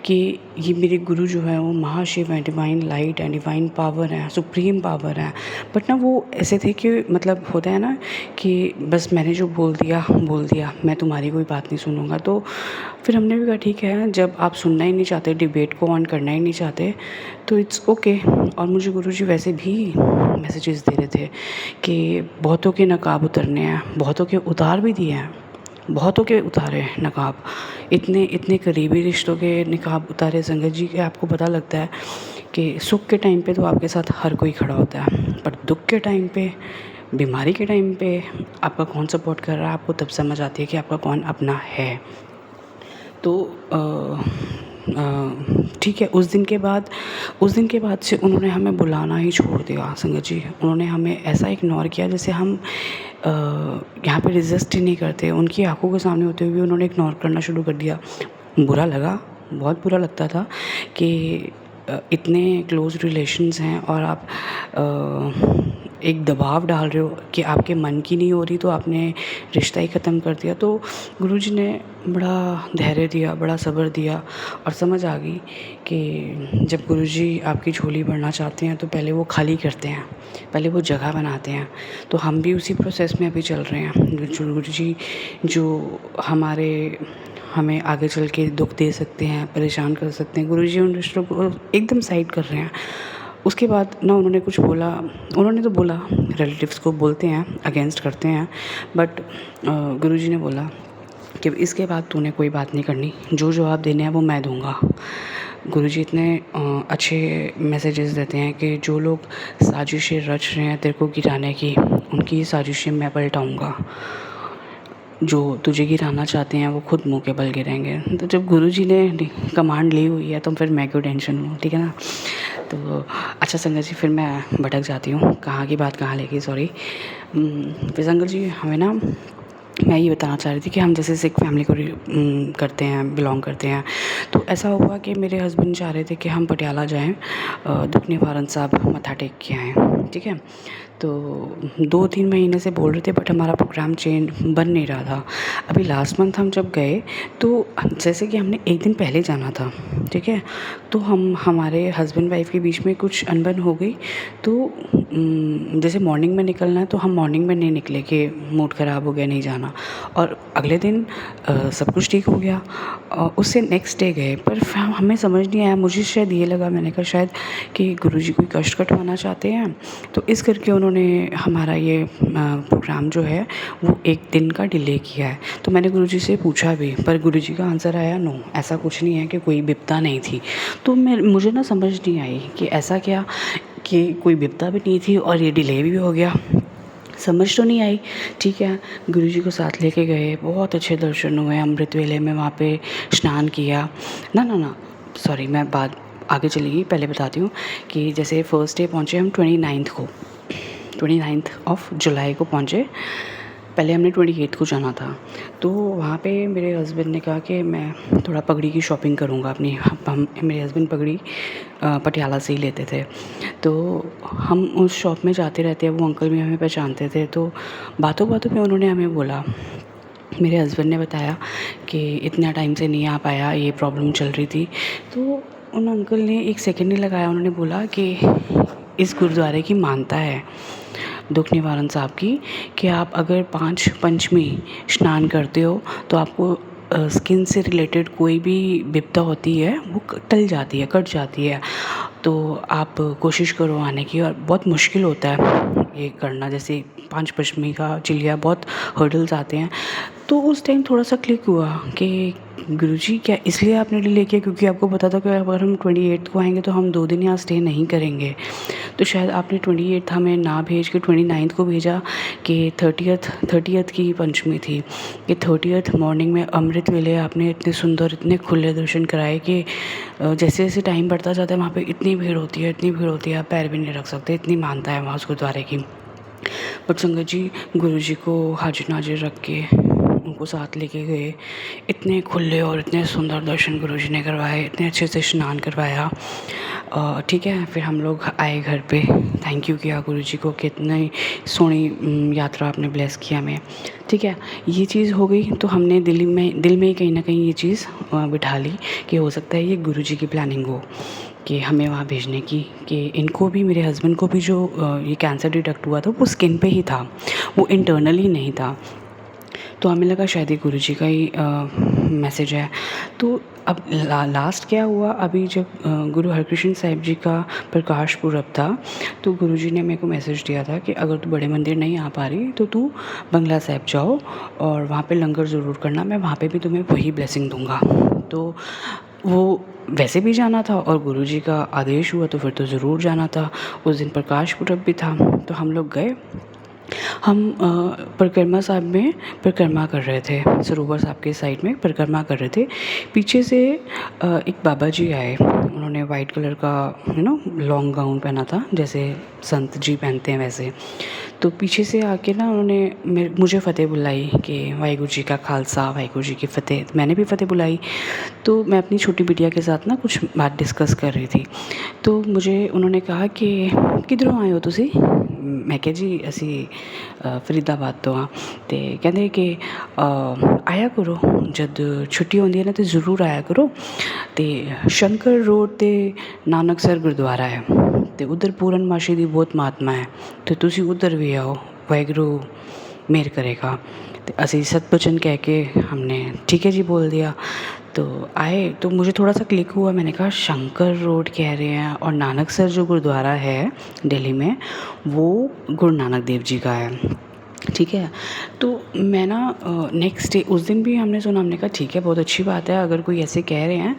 कि ये मेरे गुरु जो है वो महाशिव हैं, डिवाइन लाइट है, डिवाइन पावर है, सुप्रीम पावर है। बट ना वो ऐसे थे कि मतलब होता है ना कि बस मैंने जो बोल दिया, मैं तुम्हारी कोई बात नहीं सुनूंगा। तो फिर हमने भी कहा ठीक है, जब आप सुनना ही नहीं चाहते, डिबेट को ऑन करना ही नहीं चाहते, तो इट्स ओके। और मुझे गुरुजी वैसे भी मैसेजेस दे रहे थे कि बहुतों के नकाब उतरने हैं, बहुतों के उतार भी दिए हैं, बहुतों के उतारे नकाब, इतने करीबी रिश्तों के नकाब उतारे संगत जी के आपको पता लगता है कि सुख के टाइम पे तो आपके साथ हर कोई खड़ा होता है, पर दुख के टाइम पे, बीमारी के टाइम पे आपका कौन सपोर्ट कर रहा है, आपको तब समझ आती है कि आपका कौन अपना है। तो ठीक है, उस दिन के बाद से उन्होंने हमें बुलाना ही छोड़ दिया संगत जी। उन्होंने हमें ऐसा इग्नोर किया जैसे हम यहाँ पे रेजिस्ट ही नहीं करते। उनकी आंखों के सामने होते हुए उन्होंने इग्नोर करना शुरू कर दिया। बुरा लगा, बहुत बुरा लगता था कि इतने क्लोज़ रिलेशंस हैं और आप एक दबाव डाल रहे हो कि आपके मन की नहीं हो रही तो आपने रिश्ता ही ख़त्म कर दिया। तो गुरुजी ने बड़ा धैर्य दिया, बड़ा सब्र दिया, और समझ आ गई कि जब गुरुजी आपकी झोली भरना चाहते हैं तो पहले वो खाली करते हैं, पहले वो जगह बनाते हैं। तो हम भी उसी प्रोसेस में अभी चल रहे हैं। जो गुरुजी जो हमें आगे चल के दुख दे सकते हैं, परेशान कर सकते हैं, गुरुजी उन रिश्तों को एकदम साइड कर रहे हैं। उसके बाद ना उन्होंने कुछ बोला, उन्होंने तो बोला, रिलेटिव्स को बोलते हैं, अगेंस्ट करते हैं, बट गुरुजी ने बोला कि इसके बाद तूने कोई बात नहीं करनी, जो जवाब देने हैं वो मैं दूंगा। गुरुजी इतने अच्छे मैसेजेस देते हैं कि जो लोग साजिशें रच रहे हैं तेरे को गिराने की, उनकी साजिशें मैं पलटाऊंगा। जो तुझे गिराना चाहते हैं वो खुद मुंह के बल गिरेंगे। तो जब गुरुजी ने कमांड ली हुई है तो फिर मैं क्यों टेंशन लूँ, ठीक है ना। तो अच्छा संगत जी, फिर मैं भटक जाती हूँ, कहाँ की बात कहाँ लेके, सॉरी। फिर संगत जी, हमें ना, मैं ये बताना चाह रही थी कि हम जैसे सिख फैमिली को करते हैं, बिलोंग करते हैं। तो ऐसा हुआ कि मेरे हस्बैंड चाह रहे थे कि हम पटियाला जाएं, दुख निवारण साहब मत्था टेक के आएँ, ठीक है। तो 2-3 महीने से बोल रहे थे, बट हमारा प्रोग्राम चेंज बन नहीं रहा था। अभी लास्ट मंथ हम जब गए तो जैसे कि हमने एक दिन पहले जाना था, ठीक है, तो हमारे हस्बैंड वाइफ के बीच में कुछ अनबन हो गई। तो जैसे मॉर्निंग में निकलना है तो हम मॉर्निंग में नहीं निकले कि मूड ख़राब हो गया, नहीं जाना। और अगले दिन सब कुछ ठीक हो गया, उससे नेक्स्ट डे गए, पर हमें समझ नहीं आया, मुझे शायद ये लगा, मैंने कहा शायद कि गुरुजी कोई कष्ट कटवाना चाहते हैं, तो इस करके उन्होंने उन्होंने हमारा ये प्रोग्राम जो है वो 1 दिन का डिले किया है। तो मैंने गुरुजी से पूछा भी, पर गुरुजी का आंसर आया नो, ऐसा कुछ नहीं है कि कोई विपदा नहीं थी। तो मुझे ना समझ नहीं आई कि ऐसा क्या कि कोई विपदा भी नहीं थी और ये डिले भी हो गया, समझ तो नहीं आई। ठीक है, गुरुजी को साथ लेके गए, बहुत अच्छे दर्शन हुए। अमृत वेले में वहाँ पे स्नान किया। ना सॉरी, मैं बात आगे चलेगी, पहले बताती हूँ कि जैसे फर्स्ट डे पहुँचे हम 29 ऑफ जुलाई को पहुँचे। पहले हमने 28 को जाना था। तो वहाँ पे मेरे हस्बैंड ने कहा कि मैं थोड़ा पगड़ी की शॉपिंग करूँगा अपनी। मेरे हस्बैंड पगड़ी पटियाला से ही लेते थे। तो हम उस शॉप में जाते रहते हैं, वो अंकल भी हमें पहचानते थे। तो बातों बातों में उन्होंने हमें बोला, मेरे हस्बैंड ने बताया कि इतना टाइम से नहीं आ पाया, ये प्रॉब्लम चल रही थी। तो उन अंकल ने 1 सेकंड नहीं लगाया, उन्होंने बोला कि इस गुरुद्वारे की मानता है दुख निवारण साहब की कि आप अगर 5 पंचमी स्नान करते हो तो आपको स्किन से रिलेटेड कोई भी विपदा होती है वो टल जाती है, कट जाती है। तो आप कोशिश करो आने की, और बहुत मुश्किल होता है ये करना। जैसे 5 पंचमी का चिलिया बहुत हर्डल्स आते हैं। तो उस टाइम थोड़ा सा क्लिक हुआ कि गुरुजी क्या इसलिए आपने डिले किया क्योंकि आपको पता था कि अगर हम 28 को आएंगे तो हम 2 दिन यहाँ स्टे नहीं करेंगे। तो शायद आपने 28 हमें ना भेज के 29 को भेजा कि 30th की पंचमी थी, कि 30th मॉर्निंग में अमृत वेले आपने इतने सुंदर, इतने खुले दर्शन कराए कि जैसे जैसे टाइम बढ़ता जाता है वहाँ पे इतनी भीड़ होती है, आप पैर भी नहीं रख सकते, इतनी मानता है वहाँ उस गुरुद्वारे की। बट संगत जी गुरुजी को हाजिर नाजिर रख के उनको साथ लेके गए। इतने खुले और इतने सुंदर दर्शन गुरुजी ने करवाए, इतने अच्छे से स्नान करवाया। ठीक है, फिर हम लोग आए घर पे। थैंक यू किया गुरुजी को, कितनी सोहनी यात्रा आपने ब्लेस किया हमें। ठीक है, ये चीज़ हो गई। तो हमने दिल में ही कहीं ना कहीं ये चीज़ बिठा ली कि हो सकता है ये गुरुजी की प्लानिंग हो कि हमें वहाँ भेजने की, कि इनको भी, मेरे हस्बैंड को भी जो ये कैंसर डिटेक्ट हुआ था वो स्किन पे ही था, वो इंटरनली नहीं था। तो हमें लगा शायद ये गुरुजी का ही मैसेज है। तो अब लास्ट क्या हुआ, अभी जब गुरु हरकृष्ण साहिब जी का प्रकाश पुरब था तो गुरुजी ने मेरे को मैसेज दिया था कि अगर तू बड़े मंदिर नहीं आ पा रही तो तू बंगला साहिब जाओ और वहाँ पे लंगर ज़रूर करना, मैं वहाँ पे भी तुम्हें वही ब्लेसिंग दूँगा। तो वो वैसे भी जाना था और गुरुजी का आदेश हुआ तो फिर तो ज़रूर जाना था। उस दिन प्रकाश पुरब भी था। तो हम लोग गए। हम परिक्रमा साहब में परिक्रमा कर रहे थे, सरोवर साहब के साइड में परिक्रमा कर रहे थे। पीछे से एक बाबा जी आए, उन्होंने वाइट कलर का लॉन्ग गाउन पहना था, जैसे संत जी पहनते हैं वैसे। तो पीछे से आके ना उन्होंने मुझे फ़तेह बुलाई कि वाहिगुरू जी का खालसा, वाहिगुरू जी की फ़तेह। मैंने भी फ़तेह बुलाई। तो मैं अपनी छोटी बिटिया के साथ ना कुछ बात डिस्कस कर रही थी। तो मुझे उन्होंने कहा कि किधरों आए हो तुसी? मैं क्या जी असी फरीदाबाद तो हाँ। तो कहते कि आया करो जब छुट्टी होंदी है ना तो ज़रूर आया करो। तो शंकर रोड ते नानकसर गुरुद्वारा है, तो उधर पूरनमाशी की बहुत महात्मा है, तो तुसी उधर भी आओ, वाहिगुरू मेहर करेगा। तो असी सतबचन कह के हमने ठीक है जी बोल दिया। तो आए तो मुझे थोड़ा सा क्लिक हुआ। मैंने कहा शंकर रोड कह रहे हैं और नानकसर जो गुरुद्वारा है दिल्ली में वो गुरु नानक देव जी का है। ठीक है, तो मैं ना नेक्स्ट डे उस दिन भी हमने सुना, हमने कहा ठीक है बहुत अच्छी बात है, अगर कोई ऐसे कह रहे हैं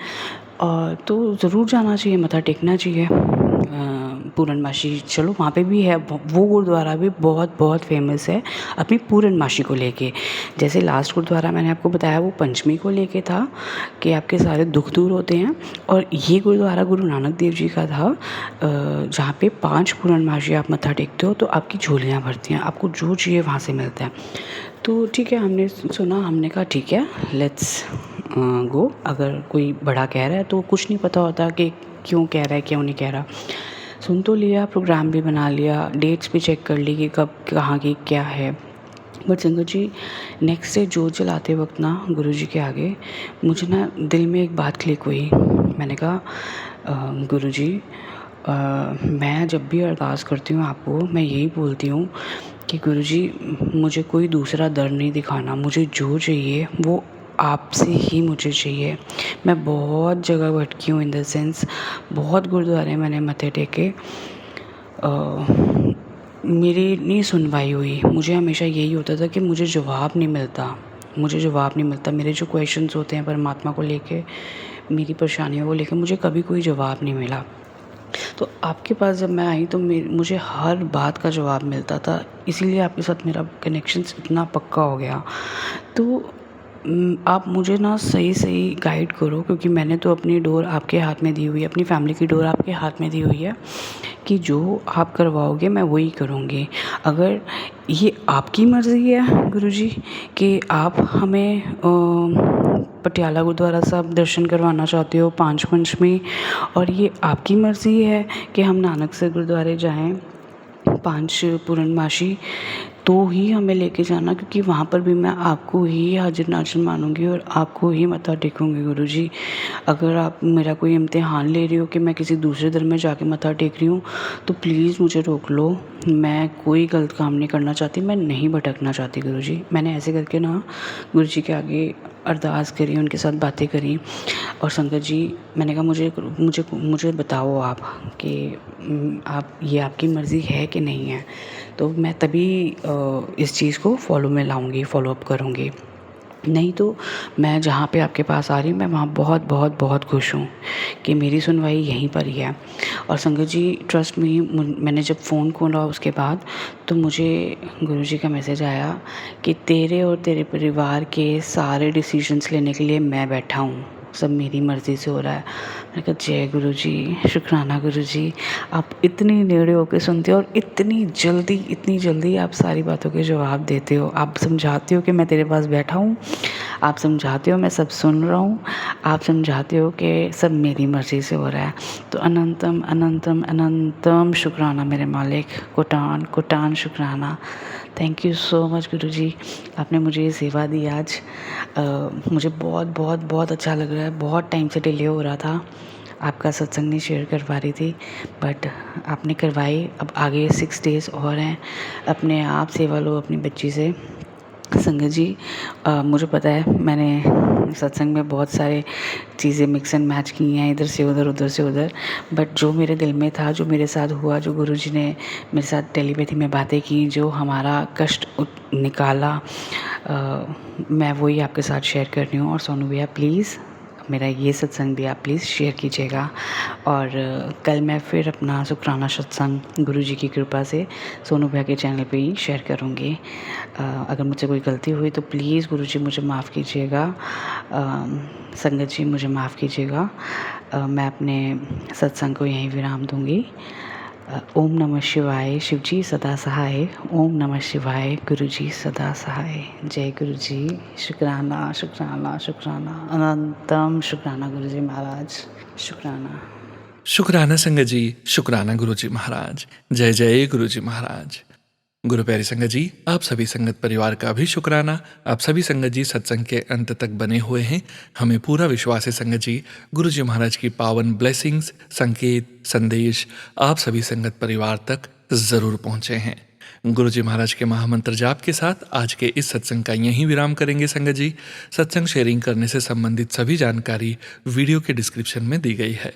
तो ज़रूर जाना चाहिए, मत्था टेकना चाहिए। पूरनमाशी चलो वहाँ पे भी है, वो गुरुद्वारा भी बहुत बहुत फेमस है अपनी पूरनमाशी को लेके। जैसे लास्ट गुरुद्वारा मैंने आपको बताया वो पंचमी को लेके था कि आपके सारे दुख दूर होते हैं, और ये गुरुद्वारा गुरु नानक देव जी का था जहाँ पे 5 पूरनमाशी आप मत्था टेकते हो तो आपकी झोलियाँ भरती हैं, आपको जो चाहिए वहाँ से मिलता है। तो ठीक है, हमने सुना, हमने कहा ठीक है लेट्स गो। अगर कोई बड़ा कह रहा है तो कुछ नहीं पता होता कि क्यों कह रहा है क्यों नहीं कह रहा। सुन तो लिया, प्रोग्राम भी बना लिया, डेट्स भी चेक कर ली कि कब कहाँ की क्या है। बट संगत जी नेक्स्ट डे जोत जलाते वक्त ना गुरुजी के आगे मुझे ना दिल में एक बात क्लिक हुई। मैंने कहा गुरुजी मैं जब भी अरदास करती हूँ आपको मैं यही बोलती हूँ कि गुरुजी मुझे कोई दूसरा दर नहीं दिखाना, मुझे जो चाहिए वो आपसे ही मुझे चाहिए। मैं बहुत जगह भटकी हूँ, इन द सेंस बहुत गुरुद्वारे मैंने मत्थे टेके, मेरी नहीं सुनवाई हुई। मुझे हमेशा यही होता था कि मुझे जवाब नहीं मिलता, मुझे जवाब नहीं मिलता। मेरे जो क्वेश्चंस होते हैं परमात्मा को लेके, मेरी परेशानियों को लेके, मुझे कभी कोई जवाब नहीं मिला। तो आपके पास जब मैं आई तो मुझे हर बात का जवाब मिलता था, इसीलिए आपके साथ मेरा कनेक्शंस इतना पक्का हो गया। तो आप मुझे ना सही गाइड करो, क्योंकि मैंने तो अपनी डोर आपके हाथ में दी हुई है, अपनी फैमिली की डोर आपके हाथ में दी हुई है कि जो आप करवाओगे मैं वही करूँगी। अगर ये आपकी मर्ज़ी है गुरुजी कि आप हमें पटियाला गुरुद्वारा साहब दर्शन करवाना चाहते हो पाँच पंचमी, और ये आपकी मर्ज़ी है कि हम नानकसर गुरुद्वारे जाएं पाँच पूर्णमासी, तो ही हमें लेके जाना, क्योंकि वहाँ पर भी मैं आपको ही हाजिर नाज़िर मानूंगी और आपको ही मत्था टेकूंगी गुरुजी। अगर आप मेरा कोई इम्तिहान ले रही हो कि मैं किसी दूसरे धर्म में जाके मत्था टेक रही हूँ, तो प्लीज़ मुझे रोक लो। मैं कोई गलत काम नहीं करना चाहती, मैं नहीं भटकना चाहती गुरुजी। मैंने ऐसे करके ना गुरुजी के आगे अरदास करी, उनके साथ बातें करी, और संगत जी मैंने कहा मुझे मुझे मुझे बताओ आप कि आप ये आपकी मर्ज़ी है कि नहीं है। तो मैं तभी इस चीज़ को फॉलो में लाऊंगी, फॉलो अप करूँगी। नहीं तो मैं जहाँ पे आपके पास आ रही हूँ, मैं वहाँ बहुत बहुत बहुत खुश हूँ कि मेरी सुनवाई यहीं पर ही है। और संगत जी ट्रस्ट मी, मैंने जब फ़ोन खोला उसके बाद तो मुझे गुरुजी का मैसेज आया कि तेरे और तेरे परिवार के सारे डिसीजंस लेने के लिए मैं बैठा हूँ, सब मेरी मर्ज़ी से हो रहा है। मैंने कहा जय गुरुजी, शुक्राना गुरुजी, आप इतनी नेड़े होकर सुनते हो और इतनी जल्दी आप सारी बातों के जवाब देते हो। आप समझाते हो कि मैं तेरे पास बैठा हूँ, आप समझाते हो मैं सब सुन रहा हूँ, आप समझाते हो कि सब मेरी मर्ज़ी से हो रहा है। तो अनंतम अनंतम अनंतम शुक्राना मेरे मालिक, कोटान कोटान शुक्राना। थैंक यू सो मच गुरुजी, आपने मुझे ये सेवा दी आज। मुझे बहुत बहुत बहुत अच्छा लग रहा है। बहुत टाइम से डिले हो रहा था, आपका सत्संग नहीं शेयर करवा रही थी, बट आपने करवाई। अब आगे 6 डेज़ और हैं, अपने आप सेवा लो अपनी बच्ची से। संगत जी मुझे पता है मैंने सत्संग में बहुत सारे चीज़ें मिक्स एंड मैच की हैं, इधर से उधर से उधर, बट जो मेरे दिल में था, जो मेरे साथ हुआ, जो गुरुजी ने मेरे साथ टेलीपैथी में बातें की, जो हमारा कष्ट निकाला, मैं वही आपके साथ शेयर कर रही हूँ। और सोनू भैया प्लीज़ मेरा ये सत्संग भी आप प्लीज़ शेयर कीजिएगा। और कल मैं फिर अपना शुक्राना सत्संग गुरुजी की कृपा से सोनू भैया के चैनल पे ही शेयर करूँगी। अगर मुझसे कोई गलती हुई तो प्लीज़ गुरुजी मुझे माफ़ कीजिएगा, संगत जी मुझे माफ़ कीजिएगा। मैं अपने सत्संग को यहीं विराम दूँगी। ओम नमः शिवाय, शिवजी सदा सहाय। ओम नमः शिवाय, गुरुजी सदा सहाय। जय गुरुजी, शुक्राना शुक्राना शुक्राना, अनंतम शुक्राना गुरुजी महाराज, शुक्राना। शुक्राना संगत जी, शुक्राना गुरुजी महाराज। जय जय गुरुजी महाराज। गुरु प्यारी संगत जी, आप सभी संगत परिवार का भी शुक्राना। आप सभी संगत जी सत्संग के अंत तक बने हुए हैं। हमें पूरा विश्वास है संगत जी, गुरुजी महाराज की पावन ब्लेसिंग्स, संकेत, संदेश आप सभी संगत परिवार तक जरूर पहुंचे हैं। गुरुजी महाराज के महामंत्र जाप के साथ आज के इस सत्संग का यहीं विराम करेंगे संगत जी। सत्संग शेयरिंग करने से संबंधित सभी जानकारी वीडियो के डिस्क्रिप्शन में दी गई है।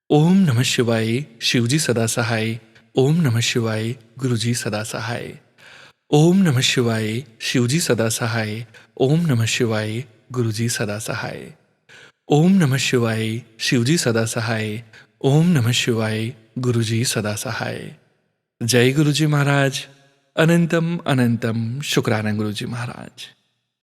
ओम नमः शिवाय, शिवजी सदा सहाय। ओम नमः शिवाय, गुरुजी सदा सहाय। ओम नमः शिवाय, शिवजी सदा सहाय। ओम नमः शिवाय, गुरुजी सदा सहाय। ओम नमः शिवाय, शिवजी सदा सहाय। ओम नमः शिवाय, गुरुजी सदा सहाय। जय गुरुजी महाराज। अनंतम अनंतम शुक्राना गुरुजी महाराज।